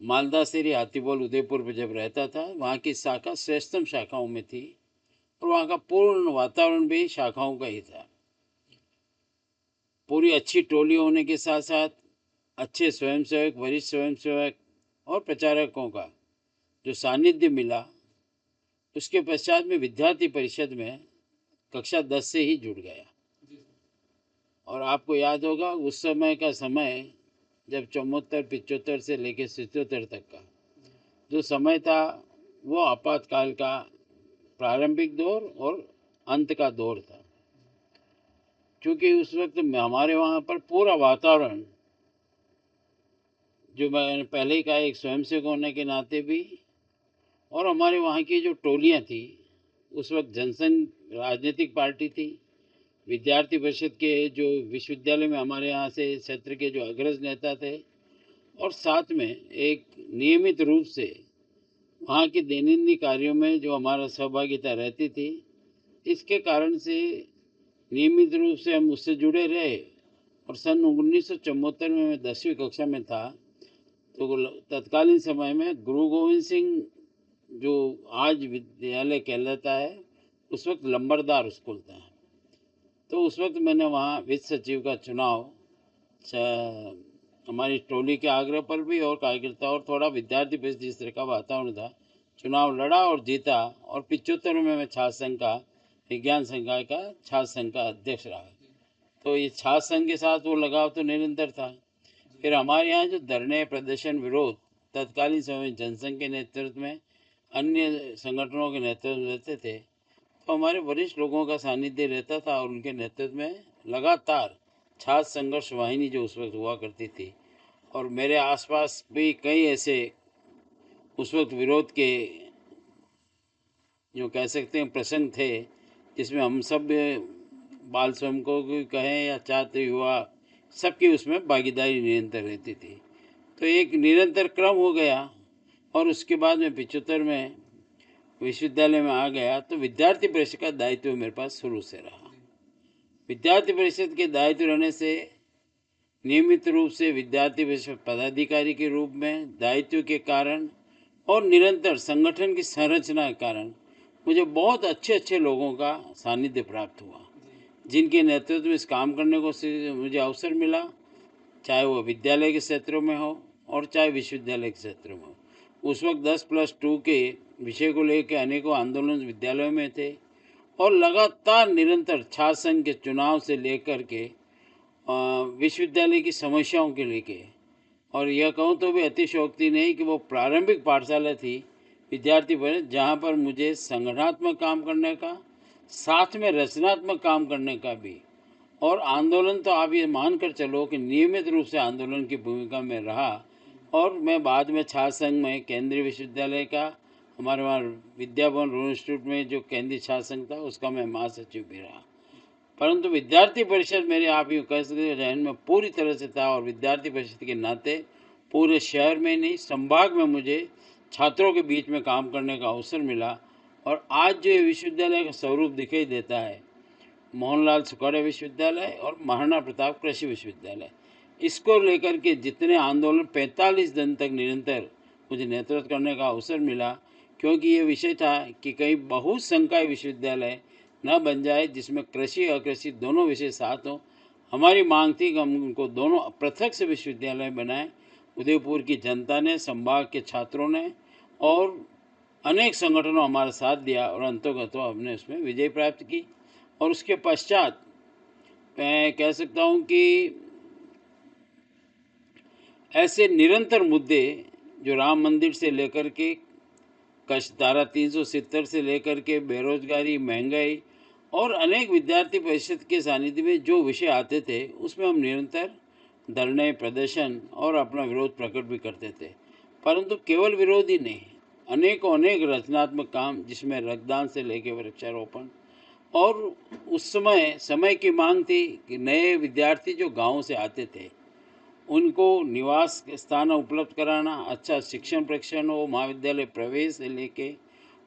मालदासेरी हाथीबोल उदयपुर में जब रहता था, वहाँ की शाखा श्रेष्ठतम शाखाओं में थी और वहाँ का पूर्ण वातावरण भी शाखाओं का ही था। पूरी अच्छी टोली होने के साथ साथ अच्छे स्वयंसेवक, वरिष्ठ स्वयंसेवक और प्रचारकों का जो सानिध्य मिला, उसके पश्चात में विद्यार्थी परिषद में कक्षा 10 से ही जुड़ गया। और आपको याद होगा उस समय का समय, जब 74, 75 से लेकर 77 तक का जो समय था, वो आपातकाल का प्रारंभिक दौर और अंत का दौर था। क्योंकि उस वक्त हमारे वहाँ पर पूरा वातावरण, जो मैंने पहले ही कहा, एक स्वयंसेवक होने के नाते भी, और हमारे वहाँ की जो टोलियाँ थी, उस वक्त जनसंघ राजनीतिक पार्टी थी, विद्यार्थी परिषद के जो विश्वविद्यालय में हमारे यहाँ से क्षेत्र के जो अग्रज नेता थे, और साथ में एक नियमित रूप से वहाँ के दैनंदिन कार्यों में जो हमारा सहभागिता रहती थी, इसके कारण से नियमित रूप से हम उससे जुड़े रहे। और सन 1974 में मैं 10वीं कक्षा में था, तो तत्कालीन समय में गुरु गोविंद सिंह, जो आज विद्यालय कहलाता है, उस वक्त लंबरदार स्कूल था। तो उस वक्त मैंने वहाँ वित्त सचिव का चुनाव हमारी टोली के आग्रह पर भी और कार्यकर्ता और थोड़ा विद्यार्थी परिषद जिस तरह का वातावरण था, चुनाव लड़ा और जीता। और 75 में मैं छात्र संघ का, विज्ञान संकाय का छात्र संघ का अध्यक्ष रहा। तो ये छात्र संघ के साथ वो लगाव तो निरंतर था। फिर हमारे यहाँ जो धरने, प्रदर्शन, विरोध तत्कालीन समय में जनसंघ के नेतृत्व में, अन्य संगठनों के नेतृत्व में रहते थे, तो हमारे वरिष्ठ लोगों का सानिध्य रहता था और उनके नेतृत्व में लगातार छात्र संघर्ष वाहिनी जो उस वक्त हुआ करती थी। और मेरे आसपास भी कई ऐसे उस वक्त विरोध के, जो कह सकते हैं, प्रसंग थे, जिसमें हम सब बाल श्रमिकों को कहें या छात्र युवा, सबकी उसमें भागीदारी निरंतर रहती थी। तो एक निरंतर क्रम हो गया। और उसके बाद में 75 में विश्वविद्यालय में आ गया, तो विद्यार्थी परिषद का दायित्व मेरे पास शुरू से रहा। विद्यार्थी परिषद के दायित्व रहने से नियमित रूप से विद्यार्थी परिषद पदाधिकारी के रूप में दायित्व के कारण और निरंतर संगठन की संरचना के कारण मुझे बहुत अच्छे अच्छे लोगों का सानिध्य प्राप्त हुआ, जिनके नेतृत्व में इस काम करने को मुझे अवसर मिला, चाहे वो विद्यालय के क्षेत्रों में हो और चाहे विश्वविद्यालय के क्षेत्रों में हो। उस वक्त 10+2 के विषय को लेकर अनेकों आंदोलन विद्यालयों में थे और लगातार निरंतर छात्र संघ के चुनाव से लेकर के विश्वविद्यालय की समस्याओं के लेके, और यह कहूँ तो भी अतिशयोक्ति नहीं कि वो प्रारंभिक पाठशाला थी विद्यार्थी परिषद, जहाँ पर मुझे संगठनात्मक काम करने का, साथ में रचनात्मक काम करने का भी, और आंदोलन तो आप ये मान कर चलो कि नियमित रूप से आंदोलन की भूमिका में रहा। और मैं बाद में छात्र संघ में केंद्रीय विश्वविद्यालय का, हमारे वहाँ विद्याभवन रोड इंस्टीट्यूट में जो केंद्रीय छात्र संघ था, उसका मैं महासचिव भी रहा। परंतु विद्यार्थी परिषद मेरे, आप यूँ कह सकते, जहन में पूरी तरह से था। और विद्यार्थी परिषद के नाते पूरे शहर में नहीं, संभाग में मुझे छात्रों के बीच में काम करने का अवसर मिला। और आज जो ये विश्वविद्यालय का स्वरूप दिखाई देता है, मोहनलाल सुखाड़े विश्वविद्यालय और महाराणा प्रताप कृषि विश्वविद्यालय, इसको लेकर के जितने आंदोलन 45 दिन तक निरंतर मुझे नेतृत्व करने का अवसर मिला, क्योंकि ये विषय था कि कहीं बहुसंकाय विश्वविद्यालय न बन जाए, जिसमें कृषि और अकृषि दोनों विषय साथ हों। हमारी मांग थी कि हम उनको दोनों पृथक से विश्वविद्यालय बनाएं। उदयपुर की जनता ने, संभाग के छात्रों ने और अनेक संगठनों हमारा साथ दिया और अंतोगत हमने उसमें विजय प्राप्त की। और उसके पश्चात मैं कह सकता हूँ कि ऐसे निरंतर मुद्दे, जो राम मंदिर से लेकर के धारा 370 से लेकर के बेरोजगारी, महंगाई और अनेक विद्यार्थी परिषद के सानिध्य में जो विषय आते थे, उसमें हम निरंतर धरने, प्रदर्शन और अपना विरोध प्रकट भी करते थे। परंतु केवल विरोध ही नहीं, अनेकों अनेक रचनात्मक काम, जिसमें रक्तदान से लेकर वृक्षारोपण। और उस समय की मांग थी कि नए विद्यार्थी जो गाँव से आते थे, उनको निवास स्थान उपलब्ध कराना, अच्छा शिक्षण प्रशिक्षण हो, महाविद्यालय प्रवेश से लेके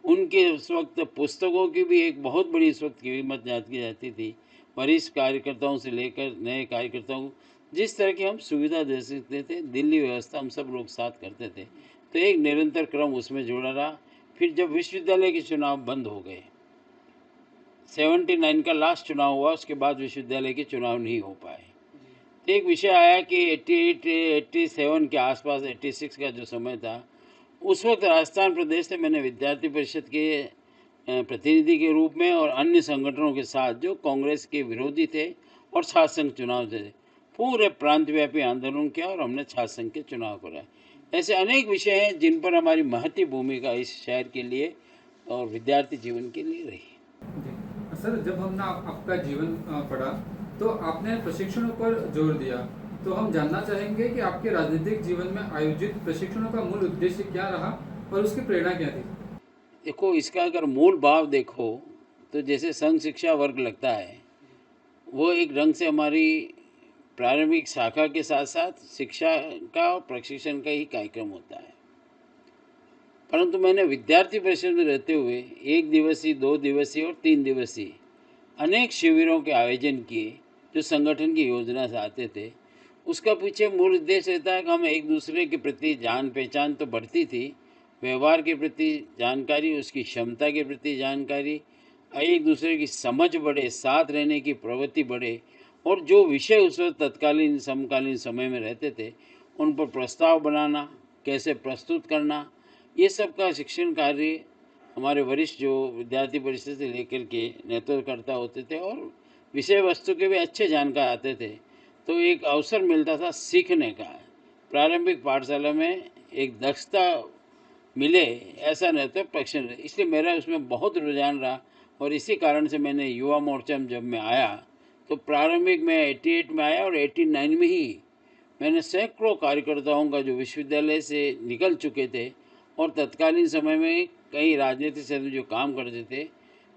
उनके उस वक्त पुस्तकों की भी एक बहुत बड़ी इस वक्त कीमत याद की जाती थी। वरिष्ठ कार्यकर्ताओं से लेकर नए कार्यकर्ताओं, जिस तरह की हम सुविधा दे सकते थे, दिल्ली व्यवस्था हम सब लोग साथ करते थे, तो एक निरंतर क्रम उसमें जुड़ा रहा। फिर जब विश्वविद्यालय के चुनाव बंद हो गए, 79 का लास्ट चुनाव हुआ, उसके बाद विश्वविद्यालय के चुनाव नहीं हो पाए। तो एक विषय आया कि 88 87 के आसपास, 86 का जो समय था, उस वक्त राजस्थान प्रदेश से मैंने विद्यार्थी परिषद के प्रतिनिधि के रूप में और अन्य संगठनों के साथ, जो कांग्रेस के विरोधी थे और छात्र संघ चुनाव थे, पूरे प्रांतव्यापी आंदोलन किया और हमने छात्र संघ के चुनाव कराए। ऐसे अनेक विषय हैं जिन पर हमारी महती भूमिका इस शहर के लिए और विद्यार्थी जीवन के लिए रही। जी सर, जब हमने आपका जीवन पढ़ा तो आपने प्रशिक्षणों पर जोर दिया, तो हम जानना चाहेंगे कि आपके राजनीतिक जीवन में आयोजित प्रशिक्षणों का मूल उद्देश्य क्या रहा और उसकी प्रेरणा क्या थी। देखो, इसका अगर मूल भाव देखो, तो जैसे संघ शिक्षा वर्ग लगता है, वो एक ढंग से हमारी प्रारंभिक शाखा के साथ साथ शिक्षा का और प्रशिक्षण का ही कार्यक्रम होता है। परंतु मैंने विद्यार्थी परिषद में रहते हुए 1 दिवसीय, 2 दिवसीय और 3 दिवसीय अनेक शिविरों के आयोजन किए, जो संगठन की योजना से आते थे। उसका पीछे मूल उद्देश्य रहता है कि हम एक दूसरे के प्रति जान पहचान तो बढ़ती थी, व्यवहार के प्रति जानकारी, उसकी क्षमता के प्रति जानकारी, एक दूसरे की समझ बढ़े, साथ रहने की प्रवृत्ति बढ़े, और जो विषय उस वक्त तत्कालीन समकालीन समय में रहते थे, उन पर प्रस्ताव बनाना, कैसे प्रस्तुत करना, ये सब का शिक्षण कार्य हमारे वरिष्ठ जो विद्यार्थी परिषद से लेकर के नेतृत्वकर्ता होते थे, और विषय वस्तु के भी अच्छे जानकार आते थे, तो एक अवसर मिलता था सीखने का। प्रारंभिक पाठशाला में एक दक्षता मिले, ऐसा नेतृत्व प्रशिक्षण, इसलिए मेरा उसमें बहुत रुझान रहा। और इसी कारण से मैंने युवा मोर्चा में जब मैं आया, तो प्रारंभिक में 88 में आया और 89 में ही मैंने सैकड़ों कार्यकर्ताओं का, जो विश्वविद्यालय से निकल चुके थे और तत्कालीन समय में कई राजनीतिक क्षेत्र में जो काम करते थे,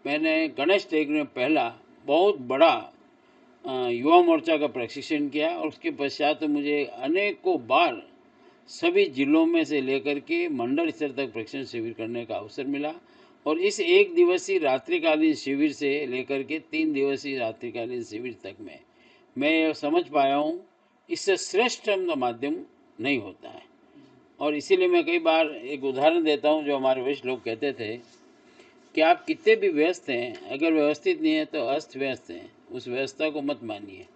मैंने गणेश टेक में पहला बहुत बड़ा युवा मोर्चा का प्रशिक्षण किया। और उसके पश्चात तो मुझे अनेकों बार सभी जिलों में से लेकर के मंडल स्तर तक प्रशिक्षण शिविर करने का अवसर मिला। और इस 1 दिवसीय रात्रिकालीन शिविर से लेकर के 3 दिवसीय रात्रिकालीन शिविर तक में मैं ये समझ पाया हूँ, इससे श्रेष्ठ माध्यम नहीं होता है। और इसीलिए मैं कई बार एक उदाहरण देता हूँ, जो हमारे वरिष्ठ लोग कहते थे कि आप कितने भी व्यस्त हैं, अगर व्यवस्थित नहीं है तो अस्त व्यस्त हैं, उस व्यवस्था को मत मानिए,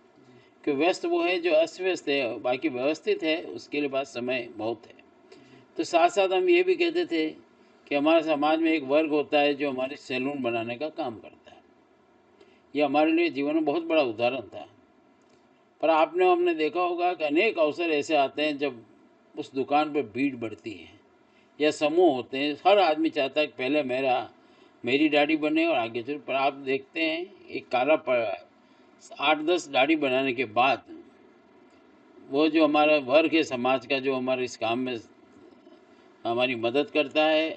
कि व्यस्त वो है जो अस्त व्यस्त है, बाकी व्यवस्थित है उसके लिए पास समय बहुत है। तो साथ साथ हम ये भी कहते थे कि हमारे समाज में एक वर्ग होता है जो हमारे सैलून बनाने का काम करता है। ये हमारे लिए जीवन में बहुत बड़ा उदाहरण था। पर आपने हमने देखा होगा कि अनेक अवसर ऐसे आते हैं जब उस दुकान पर भीड़ बढ़ती है या समूह होते हैं, हर आदमी चाहता है कि पहले मेरी दाढ़ी बने और आगे चल। पर आप देखते हैं एक काला 8-10 दाढ़ी बनाने के बाद, वो जो हमारा वर्ग है समाज का, जो हमारे इस काम में हमारी मदद करता है,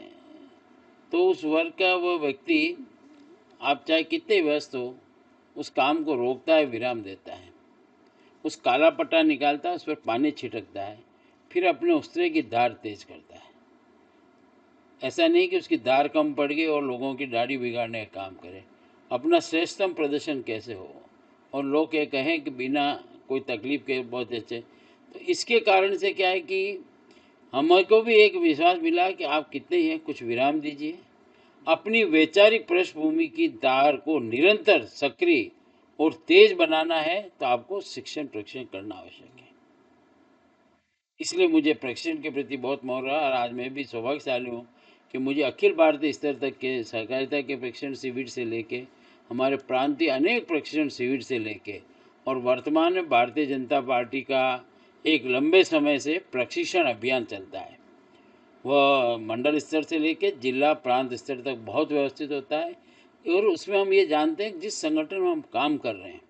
तो उस वर्ग का वो व्यक्ति, आप चाहे कितने व्यस्त हो, उस काम को रोकता है, विराम देता है, उस काला पट्टा निकालता है, उस पर पानी छिड़कता है, फिर अपने उस्तरे की धार तेज करता है। ऐसा नहीं कि उसकी धार कम पड़ गई और लोगों की दाढ़ी बिगाड़ने का काम करे। अपना श्रेष्ठतम प्रदर्शन कैसे हो और लोग ये कहें कि बिना कोई तकलीफ के बहुत अच्छे। तो इसके कारण से क्या है कि हमको भी एक विश्वास मिला कि आप कितने ही हैं, कुछ विराम दीजिए। अपनी वैचारिक पृष्ठभूमि की धार को निरंतर सक्रिय और तेज बनाना है, तो आपको शिक्षण प्रशिक्षण करना आवश्यक है। इसलिए मुझे प्रशिक्षण के प्रति बहुत मोह रहा, और आज मैं भी सौभाग्यशाली हूँ कि मुझे अखिल भारतीय स्तर तक के सहकारिता के प्रशिक्षण शिविर से लेके, हमारे प्रांतीय अनेक प्रशिक्षण शिविर से लेके, और वर्तमान में भारतीय जनता पार्टी का एक लंबे समय से प्रशिक्षण अभियान चलता है। वह मंडल स्तर से लेके जिला प्रांत स्तर तक बहुत व्यवस्थित होता है। और उसमें हम ये जानते हैं कि जिस संगठन में हम काम कर रहे हैं,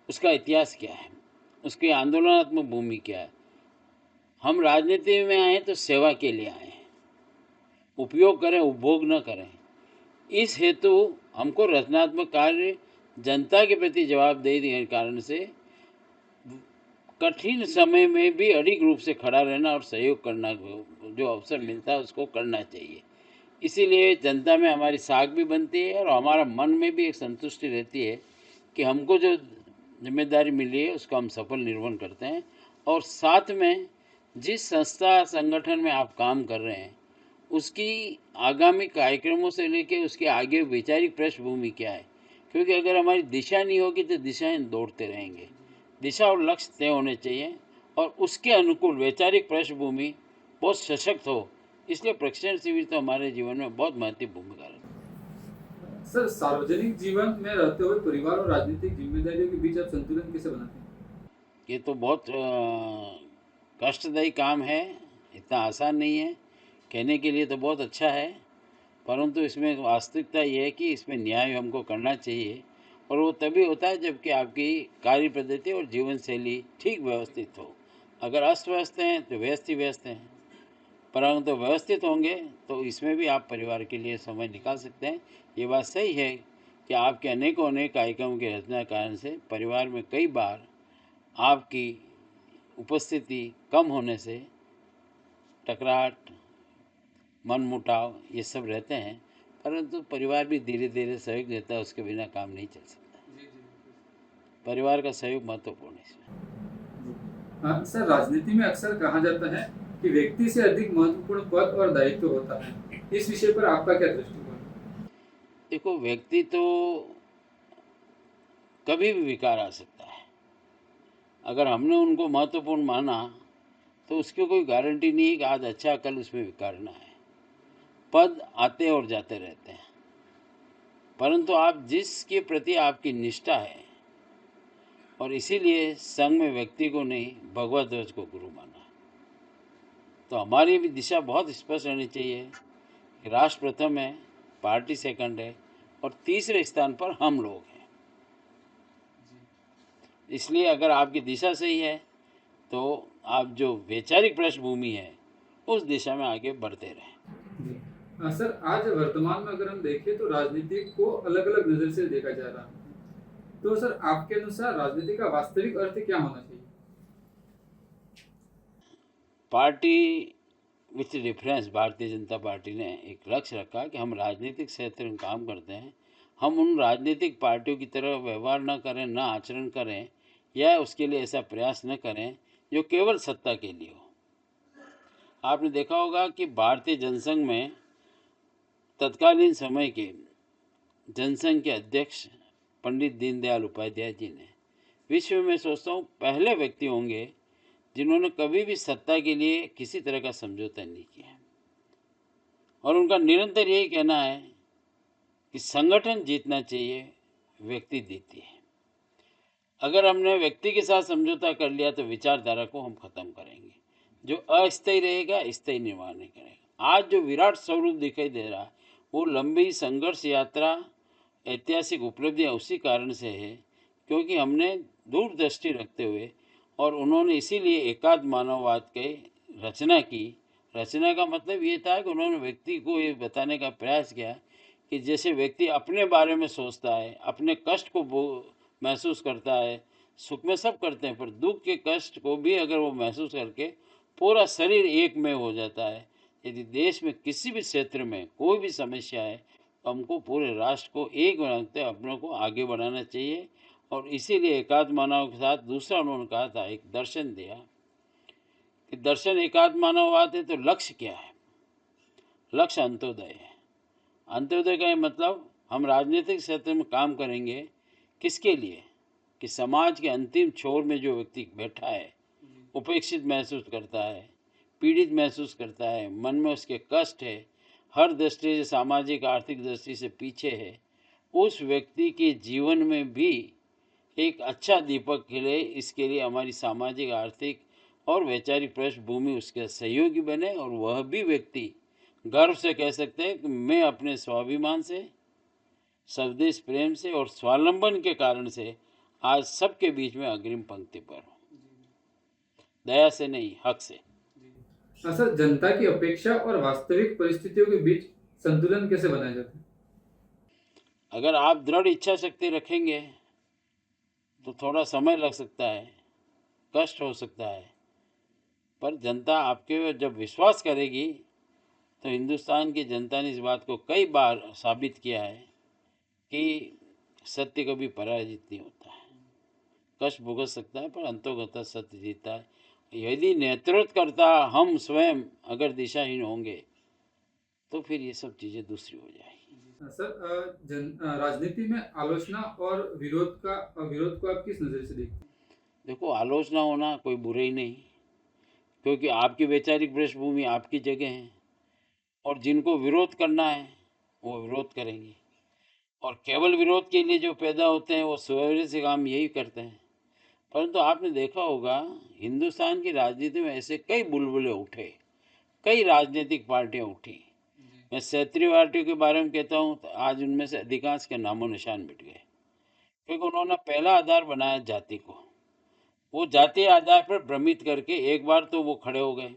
उसका इतिहास क्या है, उसकी आंदोलनात्मक भूमि क्या है। हम राजनीति में आए तो सेवा के लिए आए हैं, उपयोग करें, उपभोग न करें। इस हेतु हमको रचनात्मक कार्य, जनता के प्रति जवाबदेही के कारण से कठिन समय में भी अडिग रूप से खड़ा रहना और सहयोग करना, जो अवसर मिलता है उसको करना चाहिए। इसीलिए जनता में हमारी साख भी बनती है और हमारा मन में भी एक संतुष्टि रहती है कि हमको जो जिम्मेदारी मिली है उसका हम सफल निर्वहन करते हैं। और साथ में जिस संस्था संगठन में आप काम कर रहे हैं उसकी आगामी कार्यक्रमों से लेके उसके आगे वैचारिक पृष्ठभूमि क्या है, क्योंकि अगर हमारी दिशा नहीं होगी तो दिशाएं दौड़ते रहेंगे। दिशा और लक्ष्य तय होने चाहिए और उसके अनुकूल वैचारिक पृष्ठभूमि बहुत सशक्त हो। इसलिए प्रशिक्षण शिविर तो हमारे जीवन में बहुत महत्वपूर्ण भूमिका रखता है। सर, सार्वजनिक जीवन में रहते हुए परिवार और राजनीतिक जिम्मेदारियों के बीच आप संतुलन कैसे बनाते हैं? ये तो बहुत कष्टदायी काम है, इतना आसान नहीं है। कहने के लिए तो बहुत अच्छा है, परंतु इसमें वास्तविकता ये है कि इसमें न्याय हमको करना चाहिए। और वो तभी होता है जबकि आपकी कार्य पद्धति और जीवन शैली ठीक व्यवस्थित हो। अगर अस्त व्यस्त हैं तो व्यस्त ही व्यस्त हैं, परंतु व्यवस्थित होंगे तो इसमें भी आप परिवार के लिए समय निकाल सकते हैं। ये बात सही है कि आपके अनेकों अनेक कार्यक्रमों की रचना कारण से परिवार में कई बार आपकी उपस्थिति कम होने से टकराहट, मनमुटाव ये सब रहते हैं, परंतु परिवार भी धीरे धीरे सहयोग देता है, उसके बिना काम नहीं चल सकता। जी जी। परिवार का सहयोग महत्वपूर्ण है इसमें। हाँ, सर, राजनीति में अक्सर कहा जाता है कि व्यक्ति से अधिक महत्वपूर्ण पद और दायित्व होता है। इस विषय पर आपका क्या दृष्टिकोण है? देखो, व्यक्ति तो कभी भी विकार आ सकता है। अगर हमने उनको महत्वपूर्ण माना तो उसकी कोई गारंटी नहीं है कि आज अच्छा कल उसमें विकारना है। पद आते और जाते रहते हैं, परंतु आप जिसके प्रति आपकी निष्ठा है, और इसीलिए संघ में व्यक्ति को नहीं भगवत ध्वज को गुरु माना। तो हमारी भी दिशा बहुत स्पष्ट रहनी चाहिए कि राष्ट्र प्रथम है, पार्टी सेकंड है और तीसरे स्थान पर हम लोग हैं। इसलिए अगर आपकी दिशा सही है तो आप जो वैचारिक पृष्ठभूमि है उस दिशा में आगे बढ़ते रहें। जी। सर, आज वर्तमान में अगर हम देखें तो राजनीति को अलग अलग नजर से देखा जा रहा है। तो सर, आपके अनुसार राजनीति का वास्तविक अर्थ क्या होना चाहिए? Party with reference Bharatiya Janata party ने एक लक्ष्य रखा कि हम राजनीतिक क्षेत्र में काम करते हैं, हम उन राजनीतिक पार्टियों की तरह व्यवहार न करें, न आचरण करें, या उसके लिए ऐसा प्रयास न करें जो केवल सत्ता के लिए हो। आपने देखा होगा कि भारतीय जनसंघ में तत्कालीन समय के जनसंघ के अध्यक्ष पंडित दीनदयाल उपाध्याय जी ने विश्व में सोचता हूँ पहले व्यक्ति होंगे जिन्होंने कभी भी सत्ता के लिए किसी तरह का समझौता नहीं किया। और उनका निरंतर यही कहना है कि संगठन जीतना चाहिए, व्यक्ति जीती है। अगर हमने व्यक्ति के साथ समझौता कर लिया तो विचारधारा को हम खत्म करेंगे। जो अस्थायी रहेगा स्थायी निर्माण नहीं करेगा। आज जो विराट स्वरूप दिखाई दे रहा है वो लंबी संघर्ष यात्रा, ऐतिहासिक उपलब्धियां उसी कारण से है क्योंकि हमने दूरदृष्टि रखते हुए, और उन्होंने इसीलिए एकात्म मानववाद की रचना की। रचना का मतलब ये था कि उन्होंने व्यक्ति को ये बताने का प्रयास किया कि जैसे व्यक्ति अपने बारे में सोचता है, अपने कष्ट को महसूस करता है, सुख में सब करते हैं, पर दुख के कष्ट को भी अगर वो महसूस करके पूरा शरीर एक में हो जाता है। यदि देश में किसी भी क्षेत्र में कोई भी समस्या है तो हमको पूरे राष्ट्र को एक बनाते अपनों को आगे बढ़ाना चाहिए। और इसीलिए एकात्म मानव के साथ दूसरा उन्होंने कहा था, एक दर्शन दिया कि दर्शन एकात्म मानववाद है तो लक्ष्य क्या है? लक्ष्य अंत्योदय है। अंत्योदय का ये मतलब हम राजनीतिक क्षेत्र में काम करेंगे किसके लिए? कि समाज के अंतिम छोर में जो व्यक्ति बैठा है, उपेक्षित महसूस करता है, पीड़ित महसूस करता है, मन में उसके कष्ट है, हर दृष्टि से सामाजिक आर्थिक दृष्टि से पीछे है, उस व्यक्ति के जीवन में भी एक अच्छा दीपक खिले। इसके लिए हमारी सामाजिक आर्थिक और वैचारिक पृष्ठभूमि उसके सहयोगी बने और वह भी व्यक्ति गर्व से कह सकते हैं कि मैं अपने स्वाभिमान से, स्वदेश प्रेम से और स्वावलंबन के कारण से आज सबके बीच में अग्रिम पंक्ति पर हूँ। दया से नहीं, हक से। सर, जनता की अपेक्षा और वास्तविक परिस्थितियों के बीच संतुलन कैसे बनाया जाता है? अगर आप दृढ़ इच्छा शक्ति रखेंगे तो थोड़ा समय लग सकता है, कष्ट हो सकता है, पर जनता आपके जब विश्वास करेगी तो हिंदुस्तान की जनता ने इस बात को कई बार साबित किया है कि सत्य कभी पराजित नहीं होता है। कष्ट भुगत सकता है, पर अंतोगत सत्य जीतता है। यदि नेतृत्व करता हम स्वयं अगर दिशाहीन होंगे तो फिर ये सब चीज़ें दूसरी हो जाएगी। सर, राजनीति में आलोचना और विरोध को आप किस नज़र से देखते हैं? देखो, आलोचना होना कोई बुरा ही नहीं, क्योंकि आपकी वैचारिक पृष्ठभूमि आपकी जगह है, और जिनको विरोध करना है वो विरोध करेंगे, और केवल विरोध के लिए जो पैदा होते हैं वो सवेरे से काम यही करते हैं। परंतु आपने देखा होगा हिंदुस्तान की राजनीति में ऐसे कई बुलबुले उठे, कई राजनीतिक पार्टियां उठी। मैं क्षेत्रीय पार्टियों के बारे में कहता हूँ तो आज उनमें से अधिकांश के नामो निशान मिट गए, क्योंकि उन्होंने पहला आधार बनाया जाति को। वो जातीय आधार पर भ्रमित करके एक बार तो वो खड़े हो गए,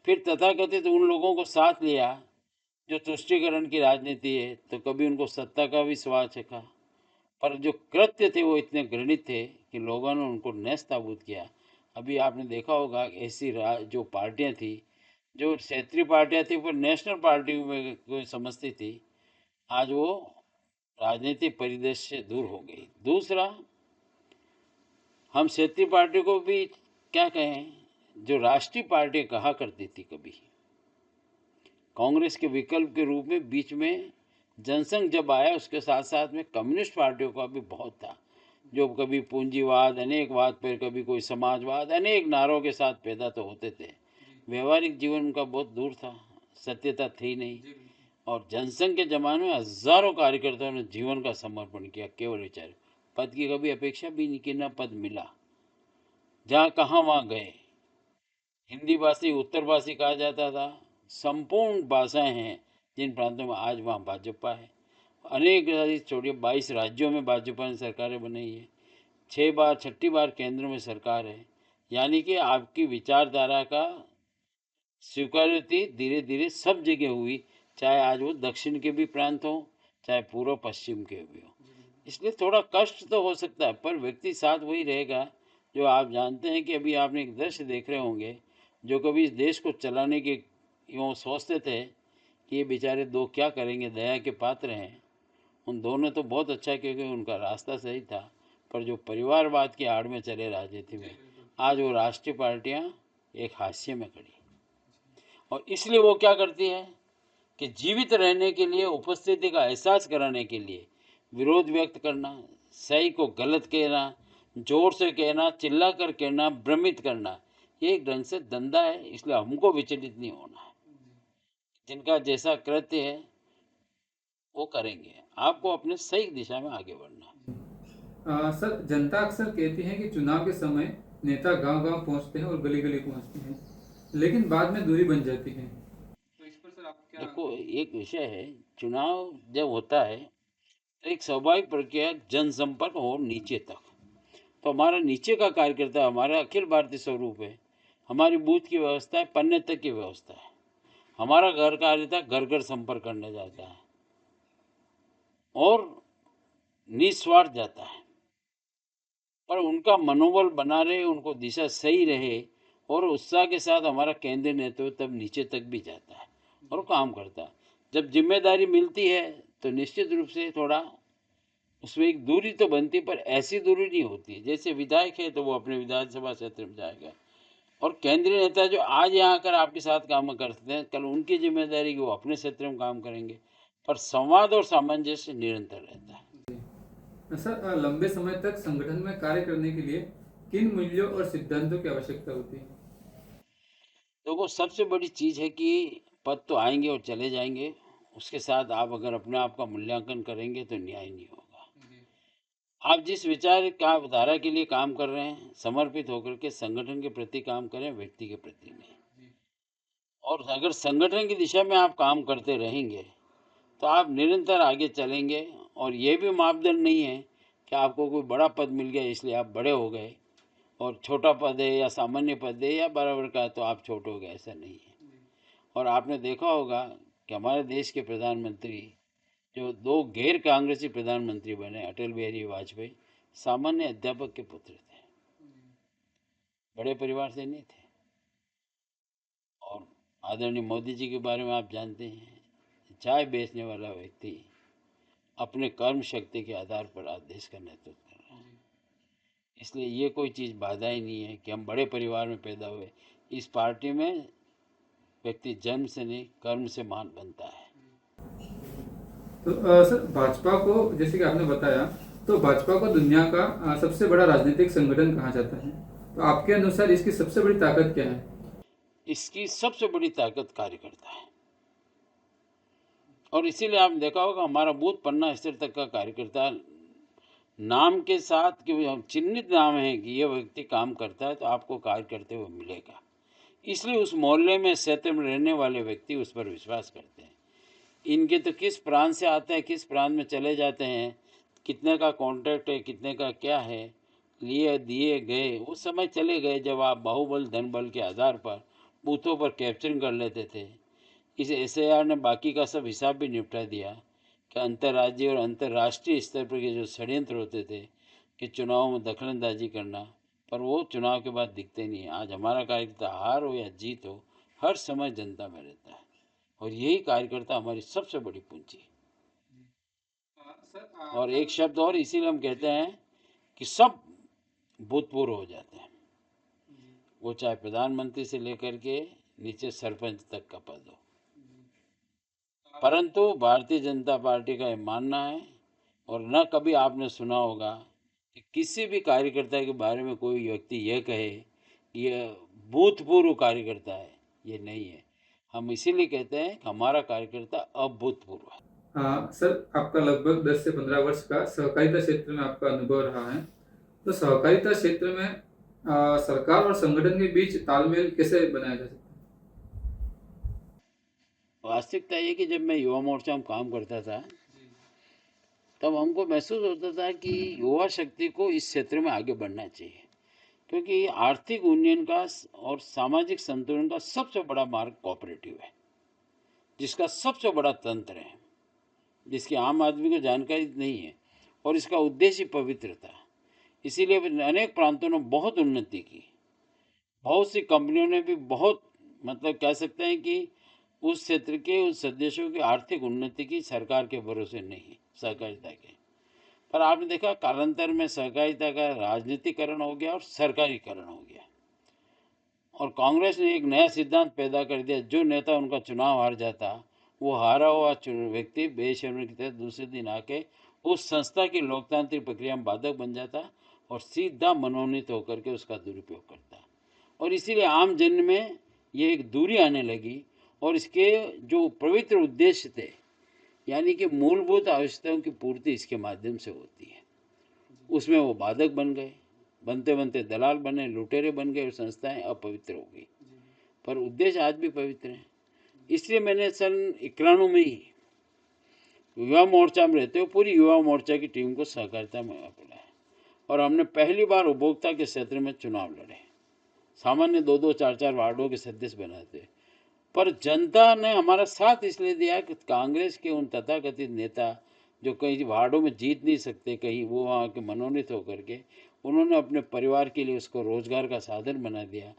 फिर तथाकथित उन लोगों को साथ लिया जो तुष्टीकरण की राजनीति है, तो कभी उनको सत्ता का भी स्वाद चखा, पर जो कृत्य थे वो इतने घृणित थे कि लोगों ने उनको नेस्त नाबूद किया। अभी आपने देखा होगा ऐसी जो पार्टियां थी, जो क्षेत्रीय पार्टियां थी पर नेशनल पार्टी में कोई समझती थी, आज वो राजनीतिक परिदृश्य से दूर हो गई। दूसरा, हम क्षेत्रीय पार्टी को भी क्या कहें, जो राष्ट्रीय पार्टी कहा करती थी कभी कांग्रेस के विकल्प के रूप में, बीच में जनसंघ जब आया उसके साथ साथ में कम्युनिस्ट पार्टियों का भी बहुत था, जो कभी पूंजीवाद अनेकवाद पर, कभी कोई समाजवाद, अनेक नारों के साथ पैदा तो होते थे। व्यवहारिक जीवन उनका बहुत दूर था, सत्यता थी नहीं। और जनसंघ के जमाने में हजारों कार्यकर्ताओं ने जीवन का समर्पण किया, केवल विचार पद की कभी अपेक्षा भी नहीं कि न पद मिला, जहाँ कहाँ वहाँ गए। हिंदी भाषी उत्तर भाषी कहा जाता था। संपूर्ण भाषाएं हैं जिन प्रांतों में, आज वहाँ भाजपा है। अनेक छोड़िए 22 राज्यों में भाजपा ने सरकारें बनाई है, 6 बार 6ठी बार केंद्र में सरकार है। यानी कि आपकी विचारधारा का स्वीकृति धीरे धीरे सब जगह हुई, चाहे आज वो दक्षिण के भी प्रांत हो, चाहे पूर्व पश्चिम के भी हो। इसलिए थोड़ा कष्ट तो हो सकता है, पर व्यक्ति साथ वही रहेगा जो आप जानते हैं कि अभी आपने एक दृश्य देख रहे होंगे, जो कभी इस देश को चलाने के यूँ सोचते थे कि ये बेचारे दो क्या करेंगे, दया के पात्र हैं। उन दोनों तो बहुत अच्छा, क्योंकि उनका रास्ता सही था, पर जो परिवारवाद की आड़ में चले राजनीति में, आज वो राष्ट्रीय पार्टियां एक हाशिए में खड़ी। और इसलिए वो क्या करती है कि जीवित रहने के लिए, उपस्थिति का एहसास कराने के लिए विरोध व्यक्त करना, सही को गलत कहना, जोर से कहना, चिल्ला कर कहना, भ्रमित करना, ये एक ढंग से धंधा है। इसलिए हमको विचलित नहीं होना है, जिनका जैसा कृत्य है वो करेंगे, आपको अपने सही दिशा में आगे बढ़ना है। सर, जनता अक्सर कहती है कि चुनाव के समय नेता गांव-गांव पहुंचते हैं और गली-गली पहुंचते हैं, लेकिन बाद में दूरी बन जाती है। तो इस पर सर आप क्या? देखो, एक विषय है, चुनाव जब होता है तो एक स्वाभाविक प्रक्रिया जनसंपर्क हो नीचे तक। तो हमारा नीचे का कार्यकर्ता हमारा अखिल भारतीय स्वरूप है, हमारी बूथ की व्यवस्था है, पन्ने तक की व्यवस्था है। हमारा घर कार्यकर्ता घर घर संपर्क करने जाता है और निस्वार्थ जाता है, पर उनका मनोबल बना रहे, उनको दिशा सही रहे, और उत्साह के साथ हमारा केंद्रीय नेतृत्व तब नीचे तक भी जाता है और काम करता है। जब जिम्मेदारी मिलती है तो निश्चित रूप से थोड़ा उसमें एक दूरी तो बनती, पर ऐसी दूरी नहीं होती। जैसे विधायक है तो वो अपने विधानसभा क्षेत्र में जाएगा, और केंद्रीय नेता जो आज यहाँ आकर आपके साथ काम करते हैं, कल उनकी जिम्मेदारी कि वो अपने क्षेत्र में काम करेंगे, पर संवाद और सामंजस्य निरंतर रहता है। सर, लंबे समय तक संगठन में कार्य करने के लिए किन मूल्यों और सिद्धांतों की आवश्यकता होती है? तो वो सबसे बड़ी चीज़ है कि पद तो आएंगे और चले जाएंगे, उसके साथ आप अगर अपने आप का मूल्यांकन करेंगे तो न्याय नहीं होगा। आप जिस विचार का धारा के लिए काम कर रहे हैं, समर्पित होकर के संगठन के प्रति काम करें, व्यक्ति के प्रति नहीं। और अगर संगठन की दिशा में आप काम करते रहेंगे तो आप निरंतर आगे चलेंगे, और ये भी मापदंड नहीं है कि आपको कोई बड़ा पद मिल गया इसलिए आप बड़े हो गए, और छोटा पद है या सामान्य पद है या बराबर का तो आप छोटे हो गए, ऐसा नहीं है। और आपने देखा होगा कि हमारे देश के प्रधानमंत्री, जो दो गैर कांग्रेसी प्रधानमंत्री बने, अटल बिहारी वाजपेयी, सामान्य अध्यापक के पुत्र थे, बड़े परिवार से नहीं थे। और आदरणीय मोदी जी के बारे में आप जानते हैं, चाय बेचने वाला व्यक्ति अपने कर्म शक्ति के आधार पर आज देश का नेतृत्व कर रहा है। इसलिए ये कोई चीज़ बाधा ही नहीं है कि हम बड़े परिवार में पैदा हुए। इस पार्टी में व्यक्ति जन्म से नहीं कर्म से महान बनता है। तो सर भाजपा को जैसे कि आपने बताया, तो भाजपा को दुनिया का सबसे बड़ा राजनीतिक संगठन कहा जाता है। तो आपके अनुसार इसकी सबसे बड़ी ताकत क्या है? इसकी सबसे बड़ी ताकत कार्यकर्ता है। और इसीलिए आपने देखा होगा हमारा बूथ पन्ना स्तर तक का कार्यकर्ता नाम के साथ कि चिन्हित नाम है कि ये व्यक्ति काम करता है तो आपको कार्य करते हुए मिलेगा। इसलिए उस मोहल्ले में क्षेत्र में रहने वाले व्यक्ति उस पर विश्वास करते हैं। इनके तो किस प्रांत से आते हैं, किस प्रांत में चले जाते हैं, कितने का कॉन्ट्रैक्ट है, कितने का क्या है, लिए दिए गए, वो समय चले गए जब आप बाहुबल धन बल के आधार पर बूथों पर कैप्चरिंग कर लेते थे। इस एसआईआर ने बाकी का सब हिसाब भी निपटा दिया कि अंतर्राज्यीय और अंतर्राष्ट्रीय स्तर पर के जो षड्यंत्र होते थे कि चुनाव में दखलंदाजी करना, पर वो चुनाव के बाद दिखते नहीं है। आज हमारा कार्यकर्ता हार हो या जीत हो हर समय जनता में रहता है और यही कार्यकर्ता हमारी सबसे बड़ी पूंजी है। और एक शब्द और इसीलिए हम कहते हैं कि सब भूतपूर्व हो जाते हैं, वो चाहे प्रधानमंत्री से लेकर के नीचे सरपंच तक का पद हो। परंतु भारतीय जनता पार्टी का ये मानना है और न कभी आपने सुना होगा कि किसी भी कार्यकर्ता के बारे में कोई व्यक्ति यह कहे कि यह भूतपूर्व कार्यकर्ता है, ये नहीं है। हम इसीलिए कहते हैं कि हमारा कार्यकर्ता अभूतपूर्व है। सर आपका लगभग 10 से 15 वर्ष का सहकारिता क्षेत्र में आपका अनुभव रहा है। तो सहकारिता क्षेत्र में सरकार और संगठन के बीच तालमेल कैसे बनाया जा सकता है? वास्तविकता ये कि जब मैं युवा मोर्चा में काम करता था तब हमको महसूस होता था कि युवा शक्ति को इस क्षेत्र में आगे बढ़ना चाहिए, क्योंकि आर्थिक उन्नयन का और सामाजिक संतुलन का सबसे बड़ा मार्ग कोऑपरेटिव है, जिसका सबसे बड़ा तंत्र है, जिसकी आम आदमी को जानकारी नहीं है और इसका उद्देश्य पवित्र था। इसीलिए अनेक प्रांतों ने बहुत उन्नति की, बहुत सी कंपनियों ने भी बहुत, मतलब कह सकते हैं कि उस क्षेत्र के उस सदस्यों की आर्थिक उन्नति की सरकार के भरोसे नहीं, सहकारिता के। पर आपने देखा कालांतर में सहकारिता का राजनीतिकरण हो गया और सरकारीकरण हो गया और कांग्रेस ने एक नया सिद्धांत पैदा कर दिया, जो नेता उनका चुनाव हार जाता वो हारा हुआ व्यक्ति बेशर्मी की तरह दूसरे दिन आके उस संस्था की लोकतांत्रिक प्रक्रिया में बाधक बन जाता और सीधा मनोनीत होकर के उसका दुरुपयोग करता। और इसीलिए आम जन में ये एक दूरी आने लगी और इसके जो पवित्र उद्देश्य थे, यानी कि मूलभूत आवश्यकताओं की पूर्ति इसके माध्यम से होती है, उसमें वो बाधक बन गए, बनते बनते दलाल बने, लुटेरे बन गए और संस्थाएं अपवित्र हो गई। पर उद्देश्य आज भी पवित्र है। इसलिए मैंने सन 91 में ही युवा मोर्चा में रहते हुए पूरी युवा मोर्चा की टीम को सहकारिता में बुलाया और हमने पहली बार उपभोक्ता के क्षेत्र में चुनाव लड़े। सामान्य 2-2, 4-4 वार्डों के सदस्य बनाते, पर जनता ने हमारा साथ इसलिए दिया कि कांग्रेस के उन तथाकथित नेता जो कहीं वार्डों में जीत नहीं सकते, कहीं वो वहाँ के मनोनीत होकर के उन्होंने अपने परिवार के लिए उसको रोजगार का साधन बना दिया।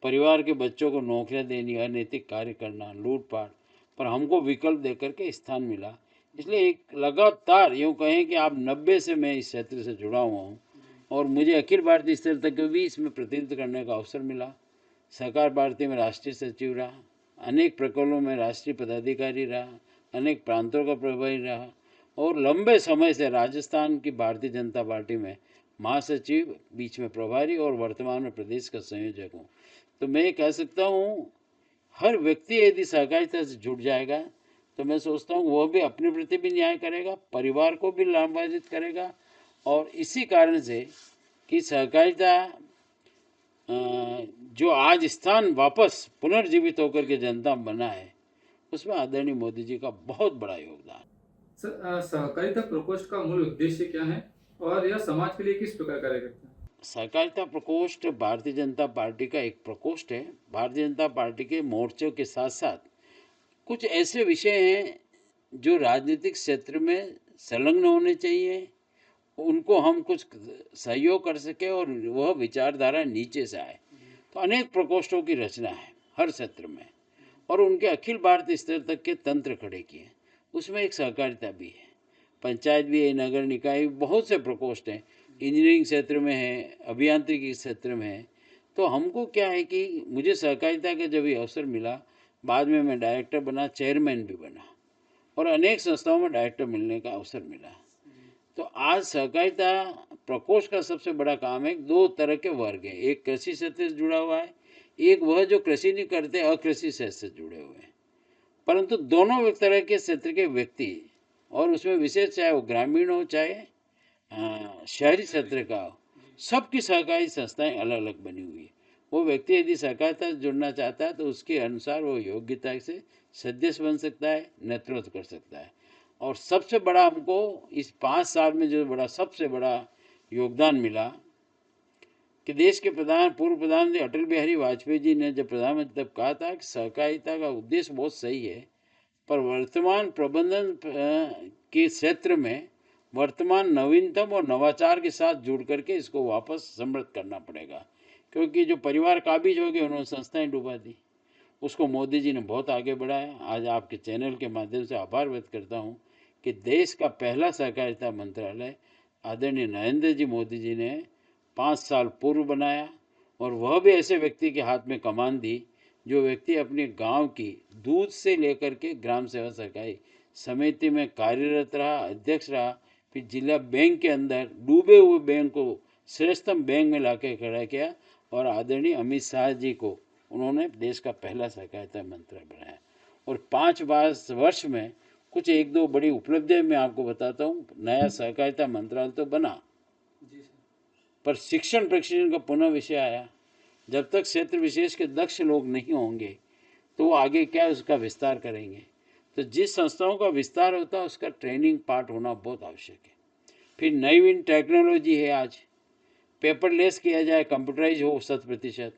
परिवार के बच्चों को नौकरियां देनी, अनैतिक कार्य करना, लूटपाट, पर हमको विकल्प देकर के स्थान मिला। इसलिए एक लगातार यूँ कहें कि आप 90 से मैं इस क्षेत्र से जुड़ा हुआ हूँ और मुझे अखिल भारतीय स्तर तक भी इसमें प्रतिनिधित्व करने का अवसर मिला। सहकार भारती में राष्ट्रीय सचिव रहा, अनेक प्रकरणों में राष्ट्रीय पदाधिकारी रहा, अनेक प्रांतों का प्रभारी रहा और लंबे समय से राजस्थान की भारतीय जनता पार्टी में महासचिव, बीच में प्रभारी और वर्तमान में प्रदेश का संयोजक हूँ। तो मैं ये कह सकता हूँ हर व्यक्ति यदि सहकारिता से जुड़ जाएगा तो मैं सोचता हूँ वह भी अपने प्रति भी न्याय करेगा, परिवार को भी लाभान्वित करेगा। और इसी कारण से कि सहकारिता जो आज स्थान वापस पुनर्जीवित होकर के जनता बना है, उसमें आदरणीय मोदी जी का बहुत बड़ा योगदान। सर सहकारिता प्रकोष्ठ का मूल उद्देश्य क्या है और यह समाज के लिए किस प्रकार कार्य करता है? सहकारिता प्रकोष्ठ भारतीय जनता पार्टी का एक प्रकोष्ठ है। भारतीय जनता पार्टी के मोर्चों के साथ साथ कुछ ऐसे विषय हैं जो राजनीतिक क्षेत्र में संलग्न होने चाहिए, उनको हम कुछ सहयोग कर सके और वह विचारधारा नीचे से आए। तो अनेक प्रकोष्ठों की रचना है हर क्षेत्र में और उनके अखिल भारतीय स्तर तक के तंत्र खड़े किए। उसमें एक सहकारिता भी है, पंचायत भी है, नगर निकाय भी, बहुत से प्रकोष्ठ हैं इंजीनियरिंग क्षेत्र में है, अभियांत्रिकी क्षेत्र में है। तो हमको क्या है कि मुझे सहकारिता का जब ये अवसर मिला, बाद में मैं डायरेक्टर बना, चेयरमैन भी बना और अनेक संस्थाओं में डायरेक्टर मिलने का अवसर मिला। तो आज सहकारिता प्रकोष्ठ का सबसे बड़ा काम है, दो तरह के वर्ग हैं, एक कृषि क्षेत्र से जुड़ा हुआ है, एक वह जो कृषि नहीं करते, अकृषि क्षेत्र से जुड़े हुए हैं। परंतु दोनों तरह के क्षेत्र के व्यक्ति, और उसमें विशेष चाहे वो ग्रामीण हो चाहे शहरी क्षेत्र का हो, सबकी सहकारी संस्थाएं अलग अलग बनी हुई है। वो व्यक्ति यदि सहकारिता से जुड़ना चाहता है तो उसके अनुसार वो योग्यता से सदस्य बन सकता है, नेतृत्व कर सकता है। और सबसे बड़ा हमको इस 5 साल में जो बड़ा सबसे बड़ा योगदान मिला कि देश के पूर्व प्रधानमंत्री अटल बिहारी वाजपेयी जी ने जब प्रधानमंत्री तब कहा था कि सहकारिता का उद्देश्य बहुत सही है, पर वर्तमान प्रबंधन के क्षेत्र में वर्तमान नवीनतम और नवाचार के साथ जुड़ करके इसको वापस समृद्ध करना पड़ेगा, क्योंकि जो परिवार काबिज हो गए उन्होंने संस्थाएं डुबा दी। उसको मोदी जी ने बहुत आगे बढ़ाया। आज आपके चैनल के माध्यम से आभार व्यक्त करता हूँ कि देश का पहला सहकारिता मंत्रालय आदरणीय नरेंद्र जी मोदी जी ने 5 साल पूर्व बनाया, और वह भी ऐसे व्यक्ति के हाथ में कमान दी जो व्यक्ति अपने गांव की दूध से लेकर के ग्राम सेवा सहकारी समिति में कार्यरत रहा, अध्यक्ष रहा, फिर जिला बैंक के अंदर डूबे हुए बैंक को श्रेष्ठतम बैंक में लाके खड़ा किया, और आदरणीय अमित शाह जी को उन्होंने देश का पहला सहकारिता मंत्री बनाया। और 5 वर्ष में कुछ एक दो बड़ी उपलब्धियां मैं आपको बताता हूँ। नया सहकारिता मंत्रालय तो बना, पर शिक्षण प्रशिक्षण का पुनः विषय आया। जब तक क्षेत्र विशेष के दक्ष लोग नहीं होंगे तो वो आगे क्या उसका विस्तार करेंगे। तो जिस संस्थाओं का विस्तार होता है उसका ट्रेनिंग पार्ट होना बहुत आवश्यक है। फिर नवीन टेक्नोलॉजी है, आज पेपरलेस किया जाए, कंप्यूटराइज हो 100%,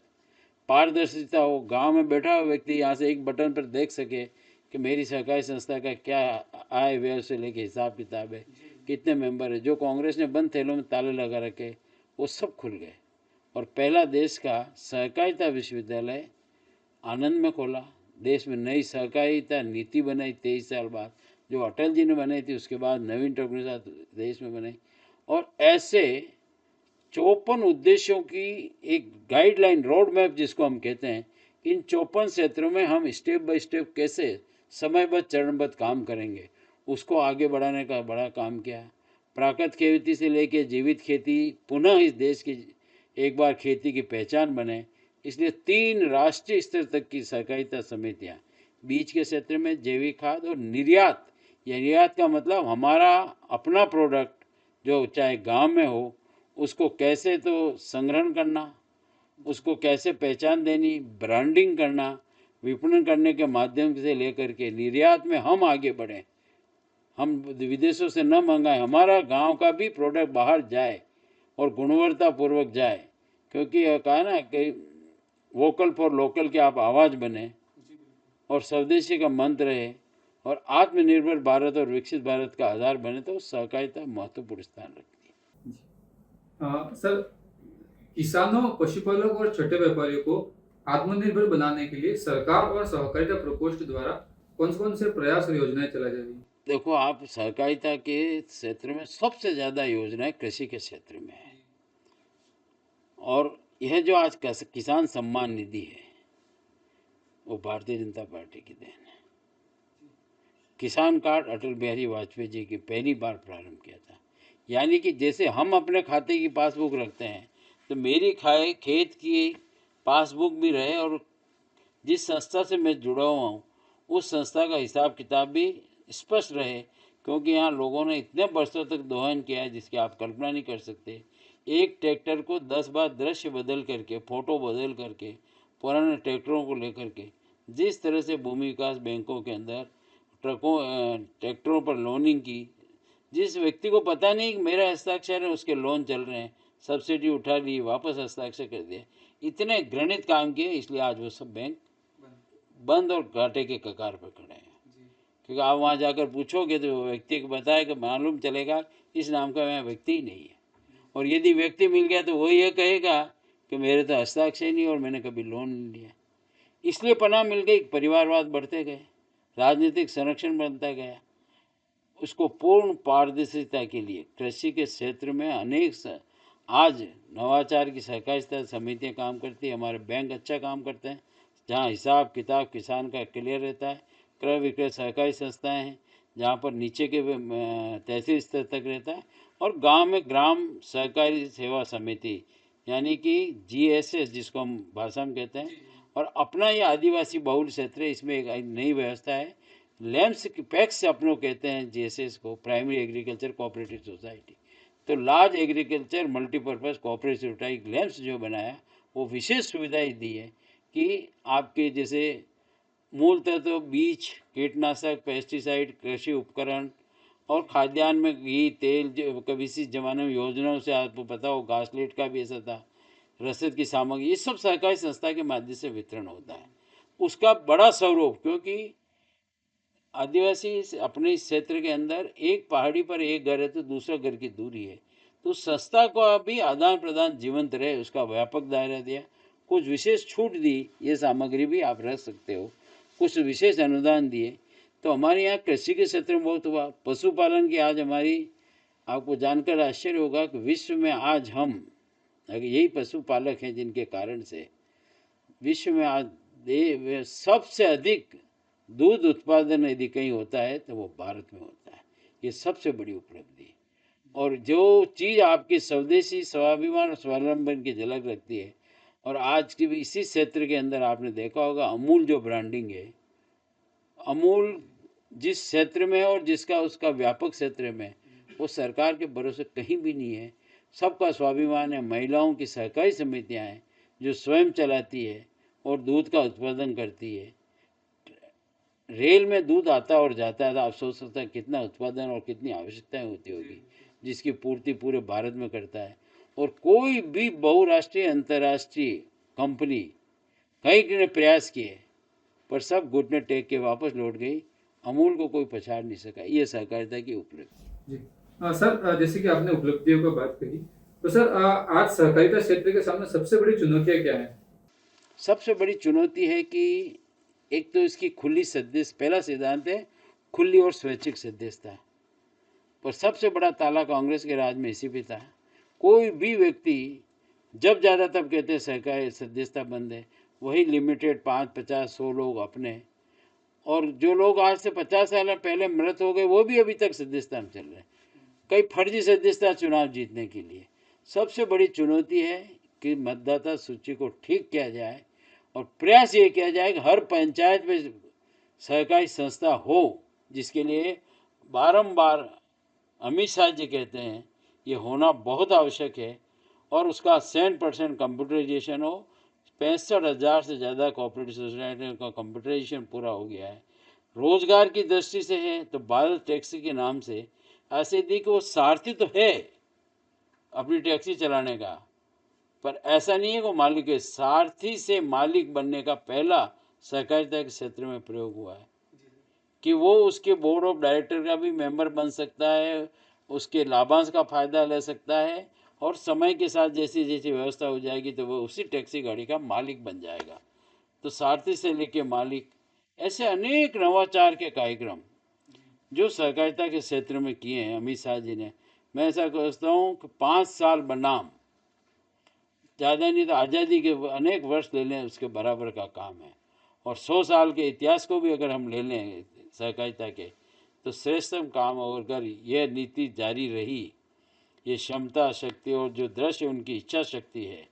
पारदर्शिता हो, गांव में बैठा हुआ व्यक्ति यहाँ से एक बटन पर देख सके कि मेरी सहकारी संस्था का क्या आय व्यय से लेके हिसाब किताब है, कितने मेंबर है। जो कांग्रेस ने बंद थैलों में ताले लगा रखे वो सब खुल गए, और पहला देश का सहकारिता विश्वविद्यालय आनंद में खोला। देश में नई सहकारिता नीति बनाई 23 साल बाद, जो अटल जी ने बनाई थी, उसके बाद नवीन टेक्नोलॉजी देश में बनाई। और ऐसे 54 उद्देश्यों की एक गाइडलाइन, रोड मैप जिसको हम कहते हैं, इन 54 क्षेत्रों में हम स्टेप बाय स्टेप कैसे समयबद्ध चरणबद्ध काम करेंगे, उसको आगे बढ़ाने का बड़ा काम किया। प्राकृतिक खेती से लेकर जीवित खेती पुनः इस देश की एक बार खेती की पहचान बने, इसलिए 3 राष्ट्रीय स्तर तक की सहकारिता समितियां, बीज के क्षेत्र में जैविक खाद और निर्यात। या निर्यात का मतलब हमारा अपना प्रोडक्ट जो चाहे गांव में हो उसको कैसे तो संग्रहण करना, उसको कैसे पहचान देनी, ब्रांडिंग करना, विपणन करने के माध्यम से लेकर के निर्यात में हम आगे बढ़ें, हम विदेशों से न मंगाएं, हमारा गांव का भी प्रोडक्ट बाहर जाए और गुणवत्तापूर्वक जाए। क्योंकि यह कहा ना कि वोकल फॉर लोकल की आप आवाज़ बने और स्वदेशी का मंत्र रहे और आत्मनिर्भर भारत और विकसित भारत का आधार बने, तो सहकारिता महत्वपूर्ण स्थान रखती है। सर, किसानों, पशुपालक और छोटे व्यापारियों को आत्मनिर्भर बनाने के लिए सरकार और सहकारिता प्रकोष्ठ द्वारा कौन से प्रयास और योजनाएं चलाई जा रही हैं? देखो, आप सहकारिता के क्षेत्र में सबसे ज़्यादा योजनाएं कृषि के क्षेत्र में है, और यह जो आज किसान सम्मान निधि है वो भारतीय जनता पार्टी की देन है। किसान कार्ड अटल बिहारी वाजपेयी जी की पहली बार प्रारंभ किया था। यानी कि जैसे हम अपने खाते की पासबुक रखते हैं, तो मेरी खेत की पासबुक भी रहे, और जिस संस्था से मैं जुड़ा हुआ हूँ उस संस्था का हिसाब किताब भी स्पष्ट रहे। क्योंकि यहाँ लोगों ने इतने वर्षों तक दोहन किया है जिसकी आप कल्पना नहीं कर सकते। एक ट्रैक्टर को 10 बार दृश्य बदल करके, फोटो बदल करके, पुराने ट्रैक्टरों को लेकर के जिस तरह से भूमि विकास बैंकों के अंदर ट्रैक्टरों पर लोनिंग की, जिस व्यक्ति को पता नहीं कि मेरा हस्ताक्षर है, उसके लोन चल रहे हैं, सब्सिडी उठा ली, वापस हस्ताक्षर कर दिया, इतने घृणित काम किए, इसलिए आज वो सब बैंक बंद और घाटे के कगार पर खड़े हैं। क्योंकि आप वहाँ जाकर पूछोगे तो व्यक्ति को बताया कि मालूम चलेगा इस नाम का वह व्यक्ति ही नहीं है। और यदि व्यक्ति मिल गया तो वो ये कहेगा कि मेरे तो हस्ताक्षर नहीं और मैंने कभी लोन नहीं लिया। इसलिए पनाह मिल गई, परिवारवाद बढ़ते गए, राजनीतिक संरक्षण बनता गया। उसको पूर्ण पारदर्शिता के लिए कृषि के क्षेत्र में अनेक आज नवाचार की सहकारी समितियाँ काम करती है, हमारे बैंक अच्छा काम करते हैं, जहाँ हिसाब किताब किसान का क्लियर रहता है। क्रय विक्रय सहकारी संस्थाएं हैं जहाँ पर नीचे के तहसील स्तर तक रहता है। और गांव में ग्राम सहकारी सेवा समिति यानी कि GSS जिसको हम भाषा में कहते हैं। और अपना ये आदिवासी बहुल क्षेत्र है, इसमें एक नई व्यवस्था है। लैम्स पैक्स अपनों कहते हैं GSS को, प्राइमरी एग्रीकल्चर कोऑपरेटिव सोसाइटी। तो large agriculture multipurpose cooperative society ग्लैम्स जो बनाया, वो विशेष सुविधाएं दी है कि आपके जैसे मूलतः तो बीज, कीटनाशक, पेस्टिसाइड, कृषि उपकरण और खाद्यान्न में घी, तेल, जो कभी इसी जमाने में योजनाओं से आपको पता हो, घासलेट का भी ऐसा था, रसद की सामग्री, ये सब सहकारी संस्था के माध्यम से वितरण होता है। उसका बड़ा स्वरूप, क्योंकि आदिवासी अपने इस क्षेत्र के अंदर एक पहाड़ी पर एक घर है तो दूसरा घर की दूरी है, तो संस्था को भी आदान प्रदान जीवंत रहे, उसका व्यापक दायरा दिया। कुछ विशेष छूट दी, ये सामग्री भी आप रख सकते हो, कुछ विशेष अनुदान दिए। तो हमारे यहाँ कृषि के क्षेत्र में बहुत हुआ। पशुपालन की आज हमारी, आपको जानकर आश्चर्य होगा कि विश्व में आज हम, अगर यही पशुपालक हैं जिनके कारण से विश्व में आज सबसे अधिक दूध उत्पादन यदि कहीं होता है तो वो भारत में होता है। ये सबसे बड़ी उपलब्धि है। और जो चीज़ आपकी स्वदेशी स्वाभिमान और स्वावलंबन की झलक रखती है, और आज की भी इसी क्षेत्र के अंदर आपने देखा होगा अमूल जो ब्रांडिंग है, अमूल जिस क्षेत्र में है और जिसका उसका व्यापक क्षेत्र में, वो सरकार के भरोसे कहीं भी नहीं है। सबका स्वाभिमान है। महिलाओं की सहकारी समितियां हैं जो स्वयं चलाती है और दूध का उत्पादन करती है। रेल में दूध आता और जाता है, तो आप सोच सकते हैं कितना उत्पादन और कितनी आवश्यकताएं होती होगी, जिसकी पूर्ति पूरे भारत में करता है। और कोई भी बहुराष्ट्रीय अंतर्राष्ट्रीय कंपनी कई ने प्रयास किए, पर सब घुटने टेक के वापस लौट गई। अमूल को कोई पछाड़ नहीं सका। ये सहकारिता की उपलब्धि। जी सर, जैसे कि आपने उपलब्धियों की बात कही, तो सर आज सहकारिता क्षेत्र के सामने सबसे बड़ी चुनौतियां क्या है? सबसे बड़ी चुनौती है कि एक तो इसकी खुली सदस्य, पहला सिद्धांत है खुली और स्वैच्छिक सदस्यता। पर सबसे बड़ा ताला कांग्रेस के राज में इसी पे था। कोई भी व्यक्ति जब ज़्यादा तब कहते हैं सहकारी सदस्यता बंद है, वही लिमिटेड 5, 50, 100 लोग अपने। और जो लोग आज से 50 साल पहले मृत हो गए, वो भी अभी तक सदस्यता में चल रहे हैं, कई फर्जी सदस्यता चुनाव जीतने के लिए। सबसे बड़ी चुनौती है कि मतदाता सूची को ठीक किया जाए और प्रयास ये किया जाए कि हर पंचायत में सहकारी संस्था हो, जिसके लिए बारंबार अमित शाह जी कहते हैं ये होना बहुत आवश्यक है। और उसका 100% कंप्यूटराइजेशन हो। 65,000 से ज़्यादा कोऑपरेटिव सोसाइटी का कंप्यूटराइजेशन पूरा हो गया है। रोजगार की दृष्टि से है तो भारत टैक्सी के नाम से ऐसे दी कि वो सारथी तो है अपनी टैक्सी चलाने का, पर ऐसा नहीं है कि मालिक है। सारथी से मालिक बनने का पहला सहकारिता के क्षेत्र में प्रयोग हुआ है कि वो उसके बोर्ड ऑफ डायरेक्टर का भी मेंबर बन सकता है, उसके लाभांश का फायदा ले सकता है, और समय के साथ जैसी जैसी व्यवस्था हो जाएगी तो वो उसी टैक्सी गाड़ी का मालिक बन जाएगा। तो सारथी से लेके मालिक, ऐसे अनेक नवाचार के कार्यक्रम जो सहकारिता के क्षेत्र में किए हैं अमित शाह जी ने। मैं ऐसा समझता हूँ कि 5 साल बनाम, ज़्यादा नहीं तो आज़ादी के अनेक वर्ष ले लें, उसके बराबर का काम है। और 100 साल के इतिहास को भी अगर हम ले लें सहकारिता के, तो श्रेष्ठतम काम। और अगर यह नीति जारी रही, ये क्षमता शक्ति और जो दृश्य उनकी इच्छा शक्ति है,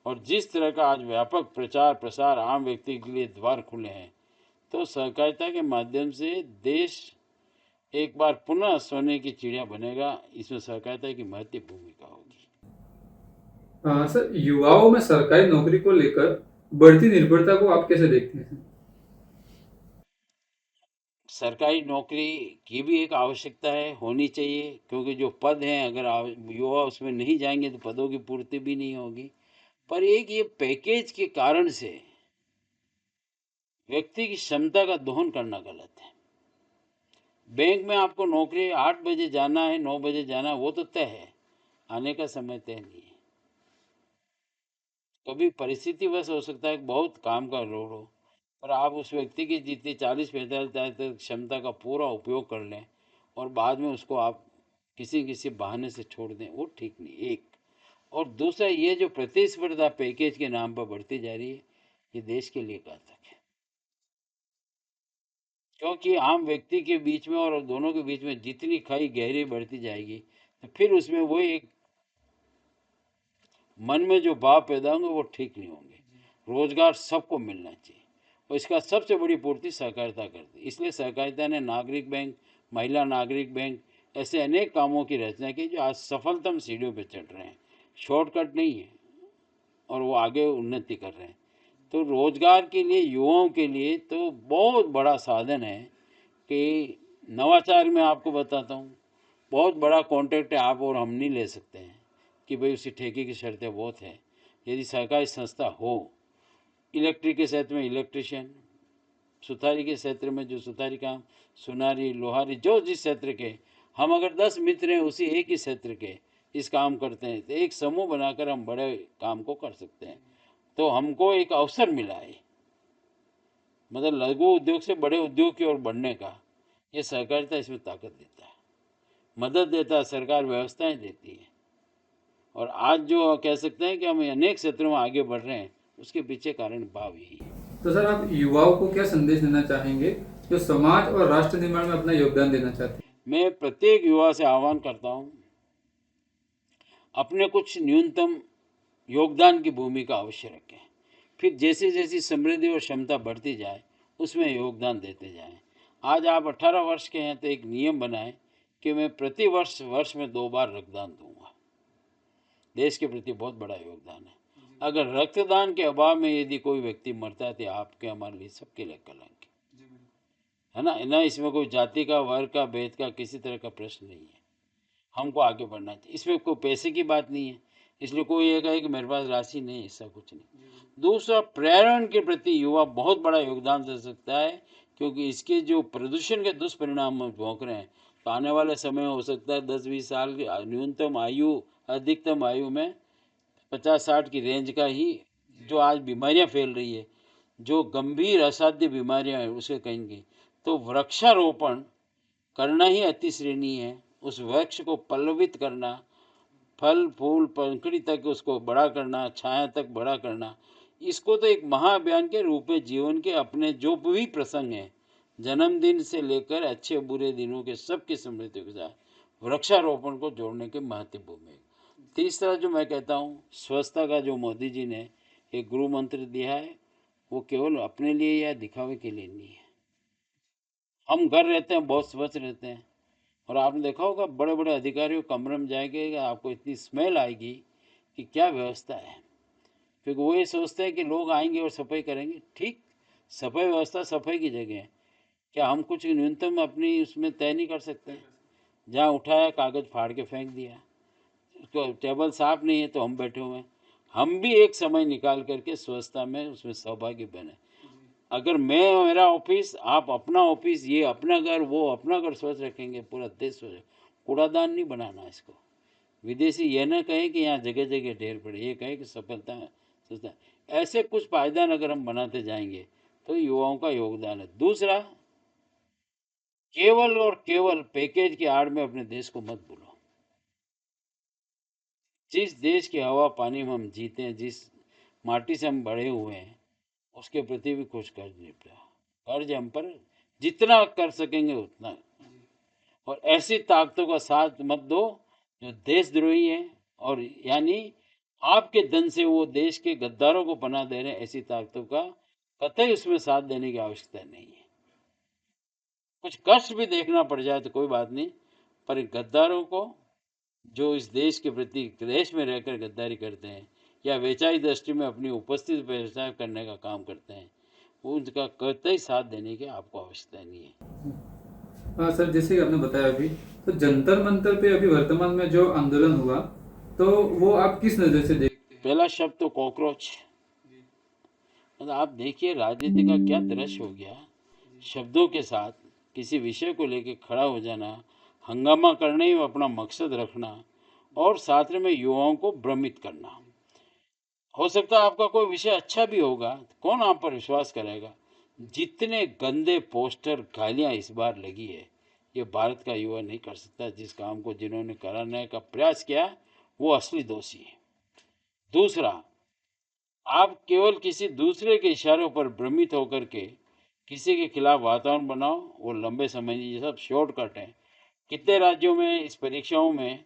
और जिस तरह का आज व्यापक प्रचार प्रसार आम व्यक्ति के लिए द्वार खुले हैं, तो सहकारिता के माध्यम से देश एक बार पुनः सोने की चिड़िया बनेगा। इसमें सहकारिता की महत्वपूर्ण भूमिका होगी। सर, युवाओं में सरकारी नौकरी को लेकर बढ़ती निर्भरता को आप कैसे देखते हैं? सरकारी नौकरी की भी एक आवश्यकता है, होनी चाहिए, क्योंकि जो पद हैं अगर युवा उसमें नहीं जाएंगे तो पदों की पूर्ति भी नहीं होगी। पर एक ये पैकेज के कारण से व्यक्ति की क्षमता का दोहन करना गलत है। बैंक में आपको नौकरी 8 बजे जाना है, 9 बजे जाना है, वो तो तय है, आने का समय तय नहीं है। कभी परिस्थिति वश हो सकता है कि बहुत काम का लोड हो, पर आप उस व्यक्ति की जितनी 40-45 तक क्षमता का पूरा उपयोग कर लें और बाद में उसको आप किसी किसी बहाने से छोड़ दें, वो ठीक नहीं। एक और दूसरा ये जो प्रतिस्पर्धा पैकेज के नाम पर बढ़ती जा रही है, ये देश के लिए घातक है। क्योंकि आम व्यक्ति के बीच में और दोनों के बीच में जितनी खाई गहरी बढ़ती जाएगी, तो फिर उसमें वो एक मन में जो भाव पैदा होंगे वो ठीक नहीं होंगे। रोजगार सबको मिलना चाहिए और इसका सबसे बड़ी पूर्ति सहकारिता करती है। इसलिए सहकारिता ने नागरिक बैंक, महिला नागरिक बैंक ऐसे अनेक कामों की रचना की जो आज सफलतम सीढ़ियों पर चढ़ रहे हैं। शॉर्टकट नहीं है और वो आगे उन्नति कर रहे हैं। तो रोजगार के लिए, युवाओं के लिए तो बहुत बड़ा साधन है कि नवाचार में आपको बताता हूँ, बहुत बड़ा कॉन्ट्रैक्ट है, आप और हम नहीं ले सकते हैं कि भाई उसी ठेके की शर्तें बहुत है। यदि सहकारी संस्था हो, इलेक्ट्रिक के क्षेत्र में इलेक्ट्रिशियन, सुथारी के क्षेत्र में जो सुथारी काम, सुनारी, लोहारी, जो जिस क्षेत्र के, हम अगर 10 मित्र हैं उसी एक ही क्षेत्र के इस काम करते हैं, तो एक समूह बनाकर हम बड़े काम को कर सकते हैं। तो हमको एक अवसर मिला है, मतलब लघु उद्योग से बड़े उद्योग की ओर बढ़ने का। ये सहकारिता इसमें ताकत देता है, मदद देता है, सरकार व्यवस्थाएं देती है। और आज जो कह सकते हैं कि हम अनेक क्षेत्रों में आगे बढ़ रहे हैं, उसके पीछे कारण भाव यही है। तो सर, आप युवाओं को क्या संदेश देना चाहेंगे जो समाज और राष्ट्र निर्माण में अपना योगदान देना चाहते हैं? मैं प्रत्येक युवा से आह्वान करता हूं, अपने कुछ न्यूनतम योगदान की भूमिका अवश्य रखें। फिर जैसे जैसी समृद्धि और क्षमता बढ़ती जाए उसमें योगदान देते जाएं। आज आप 18 वर्ष के हैं तो एक नियम बनाएं कि मैं प्रति वर्ष में 2 बार रक्तदान दूंगा। देश के प्रति बहुत बड़ा योगदान है। अगर रक्तदान के अभाव में यदि कोई व्यक्ति मरता है तो आपके, हमारे लिए, सबके लिए कलंक है ना। ना इसमें कोई जाति का, वर्ग का, भेद का, किसी तरह का प्रश्न नहीं है। हमको आगे बढ़ना चाहिए, इसमें कोई पैसे की बात नहीं है, इसलिए कोई ये कहे कि मेरे पास राशि नहीं, ऐसा कुछ नहीं। दूसरा, पर्यावरण के प्रति युवा बहुत बड़ा योगदान दे सकता है, क्योंकि इसके जो प्रदूषण के दुष्परिणाम हम भोग रहे हैं, तो आने वाले समय हो सकता है 10-20 साल की न्यूनतम आयु, अधिकतम आयु में 50-60 की रेंज का ही जो आज बीमारियां फैल रही है, जो गंभीर असाध्य बीमारियां हैं, उसे कहेंगे तो वृक्षारोपण करना ही अति श्रेणी है। उस वृक्ष को पल्लवित करना, फल फूल पंखड़ी तक उसको बड़ा करना, छाया तक बड़ा करना, इसको तो एक महाअभियान के रूप में जीवन के अपने जो भी प्रसंग हैं, जन्मदिन से लेकर अच्छे बुरे दिनों के सबकी स्मृति के साथ वृक्षारोपण को जोड़ने के महत्वपूर्ण है। तीसरा जो मैं कहता हूँ, स्वच्छता का जो मोदी जी ने एक गुरु मंत्र दिया है, वो केवल अपने लिए या दिखावे के लिए नहीं है। हम घर रहते हैं, बहुत स्वच्छ रहते हैं, और आपने देखा होगा बड़े बड़े अधिकारियों कमरे में जाएंगे, आपको इतनी स्मेल आएगी कि क्या व्यवस्था है। क्योंकि वो ये सोचते हैं कि लोग आएंगे और सफाई करेंगे। ठीक, सफाई व्यवस्था सफाई की जगह है, क्या हम कुछ न्यूनतम अपनी उसमें तय नहीं कर सकते? जहाँ उठाया कागज़ फाड़ के फेंक दिया, तो टेबल साफ नहीं है तो हम बैठे हुए हैं। हम भी एक समय निकाल करके स्वच्छता में उसमें सहभागी बने। अगर मैं, मेरा ऑफिस, आप अपना ऑफिस, ये अपना घर, वो अपना घर स्वच्छ रखेंगे, पूरा देश स्वच्छ। कूड़ादान नहीं बनाना इसको। विदेशी ये ना कहें कि यहाँ जगह जगह ढेर पड़े, ये कहें कि सफलता है, स्वच्छता। ऐसे कुछ पायदान अगर हम बनाते जाएंगे तो युवाओं का योगदान है। दूसरा, केवल और केवल पैकेज की आड़ में अपने देश को मत भूलो। जिस देश की हवा पानी में हम जीते हैं, जिस माटी से हम बड़े हुए हैं, उसके प्रति भी कुछ कर्ज निपटा। कर्ज हम पर जितना कर सकेंगे उतना। और ऐसी ताकतों का साथ मत दो जो देशद्रोही हैं, और यानी आपके धन से वो देश के गद्दारों को पनाह दे रहे हैं। ऐसी ताकतों का कतई उसमें साथ देने की आवश्यकता नहीं है। कुछ कष्ट भी देखना पड़ जाए तो कोई बात नहीं, पर गद्दारों को, जो इस देश के प्रति देश में रहकर गद्दारी करते हैं या वैचारिक दृष्टि में अपनी उपस्थिति व्यवसाय करने का काम करते हैं, वो उनका कतई साथ देने की आपको आवश्यकता नहीं है। हाँ सर, जैसे कि आपने बताया अभी, तो जंतर मंतर पे अभी वर्तमान में जो आंदोलन हुआ, तो वो आप किस नज़र से देखते हैं? पहला शब्द तो कॉकरोच। मतलब आप देखिए राजनीति का क्या दृश्य हो गया। शब्दों के साथ किसी विषय को लेकर खड़ा हो जाना, हंगामा करने में अपना मकसद रखना, और साथ में युवाओं को भ्रमित करना। हो सकता है आपका कोई विषय अच्छा भी होगा, कौन आप पर विश्वास करेगा? जितने गंदे पोस्टर, गालियां इस बार लगी है, ये भारत का युवा नहीं कर सकता। जिस काम को जिन्होंने कराने का प्रयास किया, वो असली दोषी है। दूसरा, आप केवल किसी दूसरे के इशारों पर भ्रमित होकर के किसी के खिलाफ वातावरण बनाओ, वो लंबे समय ये सब शॉर्टकट है। कितने राज्यों में इस परीक्षाओं में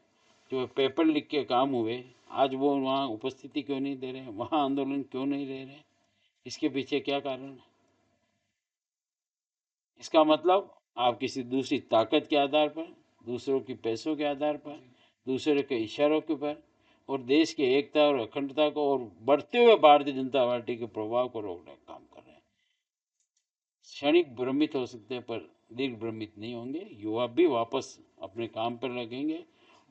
जो पेपर लिख के काम हुए, आज वो वहाँ उपस्थिति क्यों नहीं दे रहे हैं, वहाँ आंदोलन क्यों नहीं ले रहे, इसके पीछे क्या कारण है? इसका मतलब आप किसी दूसरी ताकत के आधार पर, दूसरों के पैसों के आधार पर, दूसरे के इशारों के ऊपर और देश की एकता और अखंडता को और बढ़ते हुए भारतीय जनता पार्टी के प्रभाव को रोकने का काम कर रहे हैं। क्षणिक भ्रमित हो सकते हैं पर दीर्घ भ्रमित नहीं होंगे। युवा भी वापस अपने काम पर लगेंगे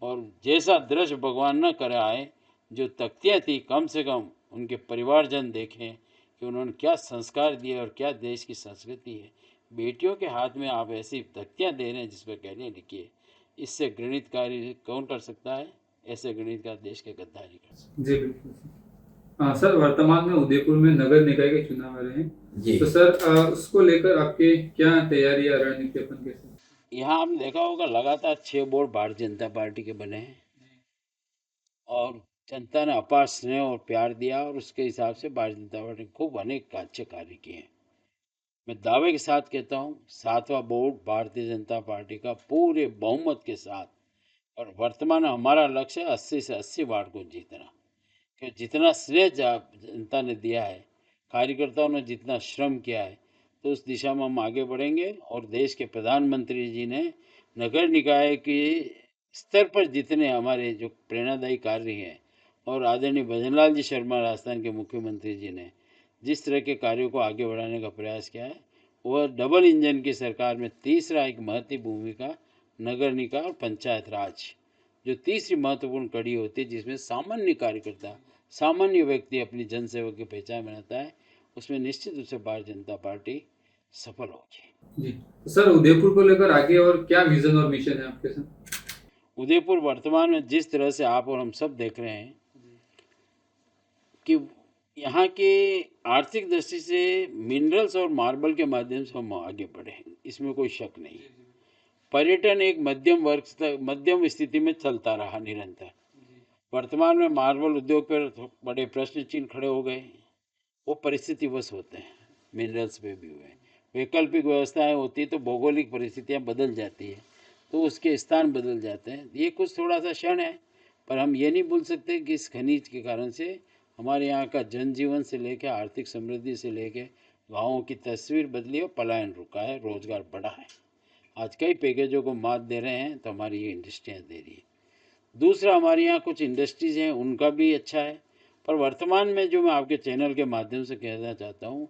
और जैसा दृश्य भगवान न कराए, जो तख्तियाँ थी, कम से कम उनके परिवारजन देखें कि उन्होंने क्या संस्कार दिए और क्या देश की संस्कृति है। बेटियों के हाथ में आप ऐसी तख्तियाँ दे रहे हैं जिस पर कहने लिखिए, इससे घृणित कार्य कौन कर सकता है? ऐसे घृणित का देश के गद्दारी कर सकते। जी बिल्कुल हाँ सर, वर्तमान में उदयपुर में नगर निकाय के चुनाव आ रहे हैं जी। तो सर उसको लेकर आपके क्या तैयारी या रणनीति अपन कैसे? यहाँ आपने देखा होगा लगातार 6 बोर्ड भारतीय जनता पार्टी के बने हैं और जनता ने अपार स्नेह और प्यार दिया और उसके हिसाब से भारतीय जनता पार्टी ने खूब अनेक अच्छे कार्य किए हैं। मैं दावे के साथ कहता हूँ 7वां बोर्ड भारतीय जनता पार्टी का पूरे बहुमत के साथ, और वर्तमान में हमारा लक्ष्य है 80 से 80 वार्ड को जीतना। कि जितना स्नेह जनता ने दिया है, कार्यकर्ताओं ने जितना श्रम किया है, तो उस दिशा में हम आगे बढ़ेंगे। और देश के प्रधानमंत्री जी ने नगर निकाय के स्तर पर जितने हमारे जो प्रेरणादायी कार्य हैं और आदरणीय भजनलाल जी शर्मा राजस्थान के मुख्यमंत्री जी ने जिस तरह के कार्यों को आगे बढ़ाने का प्रयास किया है, वह डबल इंजन की सरकार में तीसरा एक महत्वपूर्ण भूमिका नगर निकाय और पंचायत राज, जो तीसरी महत्वपूर्ण कड़ी होती है जिसमें सामान्य कार्यकर्ता, सामान्य व्यक्ति अपनी जनसेवा की पहचान बनाता है, उसमें निश्चित रूप से भारतीय जनता पार्टी सफल होगी। जी तो सर उदयपुर को लेकर आगे और क्या विजन और मिशन है आपके साथ? उदयपुर वर्तमान में जिस तरह से आप और हम सब देख रहे हैं कि यहाँ के आर्थिक दृष्टि से मिनरल्स और मार्बल के माध्यम से हम आगे बढ़े हैं, इसमें कोई शक नहीं। पर्यटन एक मध्यम वर्ग तक, मध्यम स्थिति में चलता रहा निरंतर। वर्तमान में मार्बल उद्योग पर बड़े प्रश्न चिन्ह खड़े हो गए, वो परिस्थितिवश होते हैं, मिनरल्स पे भी हुए। वैकल्पिक व्यवस्थाएं होती तो भौगोलिक परिस्थितियां बदल जाती है, तो उसके स्थान बदल जाते हैं। ये कुछ थोड़ा सा क्षण है, पर हम ये नहीं भूल सकते कि इस खनिज के कारण से हमारे यहाँ का जनजीवन से लेकर आर्थिक समृद्धि से लेकर गाँवों की तस्वीर बदली और पलायन रुका है, रोजगार बढ़ा है। आज कई पैकेजों को मात दे रहे हैं तो हमारी ये इंडस्ट्रियाँ दे रही है। दूसरा, हमारे यहाँ कुछ इंडस्ट्रीज़ हैं, उनका भी अच्छा है। पर वर्तमान में जो मैं आपके चैनल के माध्यम से कहना चाहता हूँ,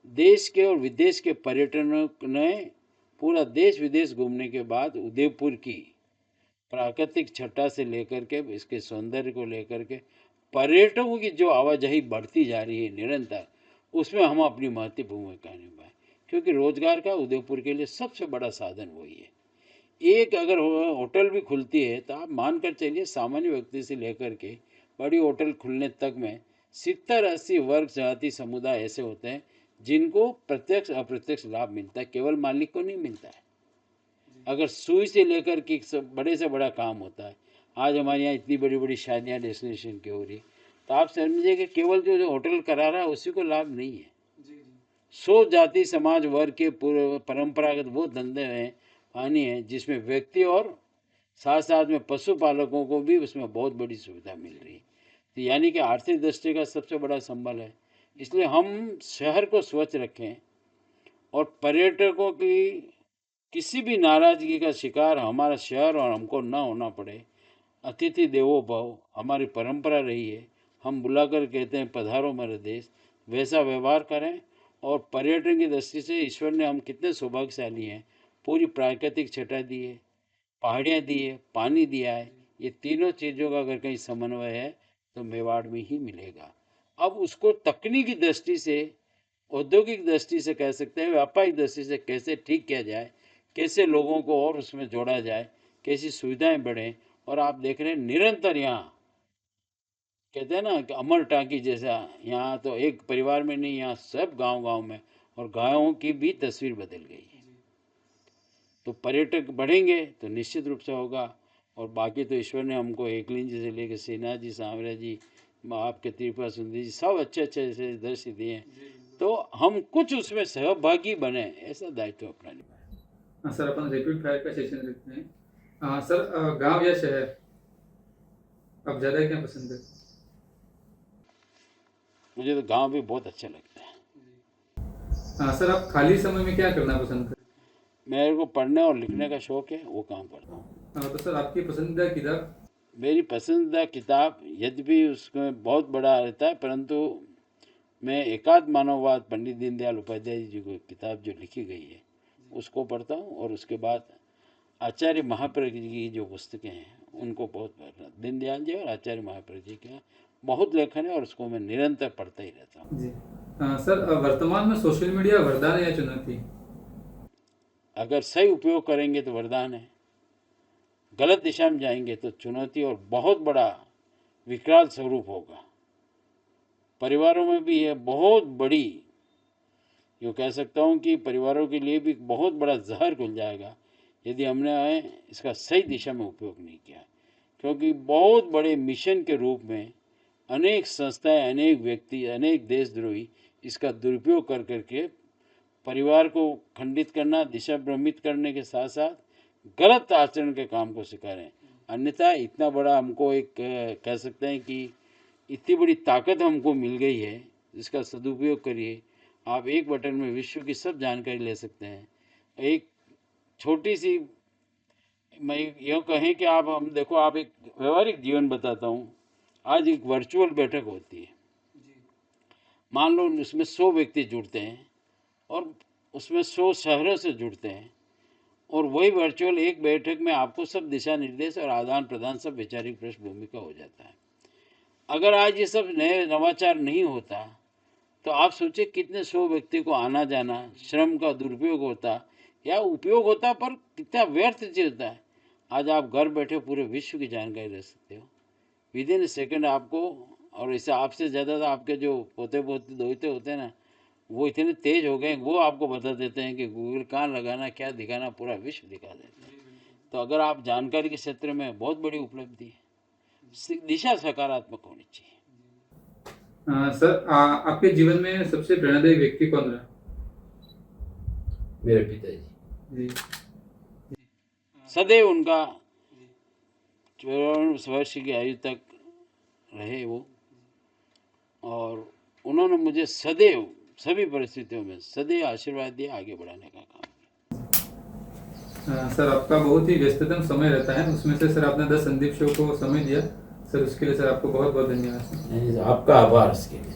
देश के और विदेश के पर्यटनों ने पूरा देश विदेश घूमने के बाद उदयपुर की प्राकृतिक छटा से लेकर के इसके सौंदर्य को लेकर के पर्यटकों की जो आवाजाही बढ़ती जा रही है निरंतर, उसमें हम अपनी महत्वपूर्ण भूमिका निभाएं, क्योंकि रोजगार का उदयपुर के लिए सबसे बड़ा साधन वही है। एक अगर होटल भी खुलती है तो आप मानकर चलिए सामान्य व्यक्ति से लेकर के बड़ी होटल खुलने तक में 70-80 वर्ग जाति समुदाय ऐसे होते हैं जिनको प्रत्यक्ष अप्रत्यक्ष लाभ मिलता है, केवल मालिक को नहीं मिलता है। अगर सुई से लेकर के बड़े से बड़ा काम होता है, आज हमारे यहाँ इतनी बड़ी बड़ी शादियाँ डेस्टिनेशन की हो रही, तो आप समझिए कि केवल जो होटल करा रहा है उसी को लाभ नहीं है। 100 जाति समाज वर्ग के पूरे परंपरागत वो धंधे हैं, पानी है, जिसमें व्यक्ति और साथ साथ में पशुपालकों को भी उसमें बहुत बड़ी सुविधा मिल रही है। तो यानी कि आर्थिक दृष्टि का सबसे बड़ा संबल है। इसलिए हम शहर को स्वच्छ रखें और पर्यटकों की किसी भी नाराजगी का शिकार हमारा शहर और हमको ना होना पड़े। अतिथि देवो भव हमारी परंपरा रही है, हम बुलाकर कहते हैं पधारो मेरे देश, वैसा व्यवहार करें। और पर्यटन की दृष्टि से ईश्वर ने हम कितने सौभाग्यशाली हैं, पूरी प्राकृतिक छटा दी है, पहाड़ियाँ दी है, पानी दिया है। ये तीनों चीज़ों का अगर कहीं समन्वय है तो मेवाड़ में ही मिलेगा। अब उसको तकनीकी दृष्टि से, औद्योगिक दृष्टि से कह सकते हैं, व्यापारिक दृष्टि से कैसे ठीक किया जाए, कैसे लोगों को और उसमें जोड़ा जाए, कैसी सुविधाएं बढ़ें। और आप देख रहे हैं निरंतर यहाँ कहते हैं ना कि अमर टाकी जैसा, यहाँ तो एक परिवार में नहीं, यहाँ सब गांव गांव में, और गाँवों की भी तस्वीर बदल गई है। तो पर्यटक बढ़ेंगे तो निश्चित रूप से होगा। और बाकी तो ईश्वर ने हमको एकलिंग जी से लेकर सिन्हा जी, सांवरा जी, आपके त्रिपुरा सुंदरी जी सब अच्छे अच्छे से दृश्य दिए हैं, तो हम कुछ उसमें सहभागी बने, ऐसा दायित्व अपना निभाए। हाँ सर, अपन रैपिड फायर का सेशन रखते हैं। हाँ सर, गांव या शहर आप ज़्यादा क्या पसंद है? मुझे तो गांव भी बहुत अच्छा लगता है। हाँ सर, आप खाली समय में क्या करना पसंद करते मेरे को पढ़ने और लिखने का शौक है, वो काम करता हूँ। हैं? हाँ, तो सर आपकी पसंदीदा किताब? मेरी पसंदीदा किताब यद्यपि उसमें बहुत बड़ा रहता है, परंतु मैं एकात्म मानववाद पंडित दीनदयाल उपाध्याय जी की किताब जो लिखी गई है उसको पढ़ता हूँ, और उसके बाद आचार्य महाप्रज्ञ जी की जो पुस्तकें हैं उनको बहुत पढ़ता हूँ। दीनदयाल जी और आचार्य महाप्रज्ञ जी का बहुत लेखन है, और उसको मैं निरंतर पढ़ता ही रहता हूँ। जी। सर, वर्तमान में सोशल मीडिया वरदान है या चुनौती? अगर सही उपयोग करेंगे तो वरदान है, गलत दिशा में जाएंगे तो चुनौती और बहुत बड़ा विकराल स्वरूप होगा। परिवारों में भी यह बहुत बड़ी, यूँ कह सकता हूँ कि परिवारों के लिए भी बहुत बड़ा जहर घुल जाएगा यदि हमने इसका सही दिशा में उपयोग नहीं किया। क्योंकि बहुत बड़े मिशन के रूप में अनेक संस्थाएं, अनेक व्यक्ति, अनेक देशद्रोही इसका दुरुपयोग कर करके परिवार को खंडित करना, दिशा भ्रमित करने के साथ साथ गलत आचरण के काम को सिखा रहे हैं। अन्यथा इतना बड़ा हमको एक कह सकते हैं कि इतनी बड़ी ताकत हमको मिल गई है, इसका सदुपयोग करिए। आप एक बटन में विश्व की सब जानकारी ले सकते हैं। एक छोटी सी, मैं यूँ कहें कि आप, हम देखो, आप एक व्यवहारिक जीवन बताता हूँ। आज एक वर्चुअल बैठक होती है, मान लो उसमें 100 व्यक्ति जुड़ते हैं और उसमें 100 शहरों से जुड़ते हैं, और वही वर्चुअल एक बैठक में आपको सब दिशा निर्देश और आदान प्रदान सब वैचारिक पृष्ठभूमि का हो जाता है। अगर आज ये सब नए नवाचार नहीं होता तो आप सोचिए कितने 100 व्यक्ति को आना जाना, श्रम का दुरुपयोग होता या उपयोग होता, पर कितना व्यर्थ चीज होता है। आज आप घर बैठे पूरे विश्व की जानकारी ले सकते हो विद इन सेकेंड आपको। और इससे आपसे ज़्यादा तो आपके जो पोते पोते दोते होते हैं ना, वो इतने तेज हो गए, वो आपको बता देते हैं कि गूगल कहाँ लगाना, क्या दिखाना, पूरा विश्व दिखा देते हैं। तो अगर आप जानकारी के क्षेत्र में बहुत बड़ी उपलब्धि है, दिशा सकारात्मक होनी चाहिए। सर, आपके जीवन में सबसे प्रेरणादायी व्यक्ति कौन रहा? मेरे पिताजी। जी। सदैव उनका 54 वर्ष की आयु तक रहे वो, और उन्होंने मुझे सदैव सभी परिस्थितियों में सदैव आशीर्वाद दिया, आगे बढ़ाने का काम किया। सर, आपका बहुत ही व्यस्ततम समय रहता है, उसमें से सर आपने द संदीप शो को समय दिया, सर उसके लिए सर आपको बहुत बहुत धन्यवाद। आपका आभार इसके लिए।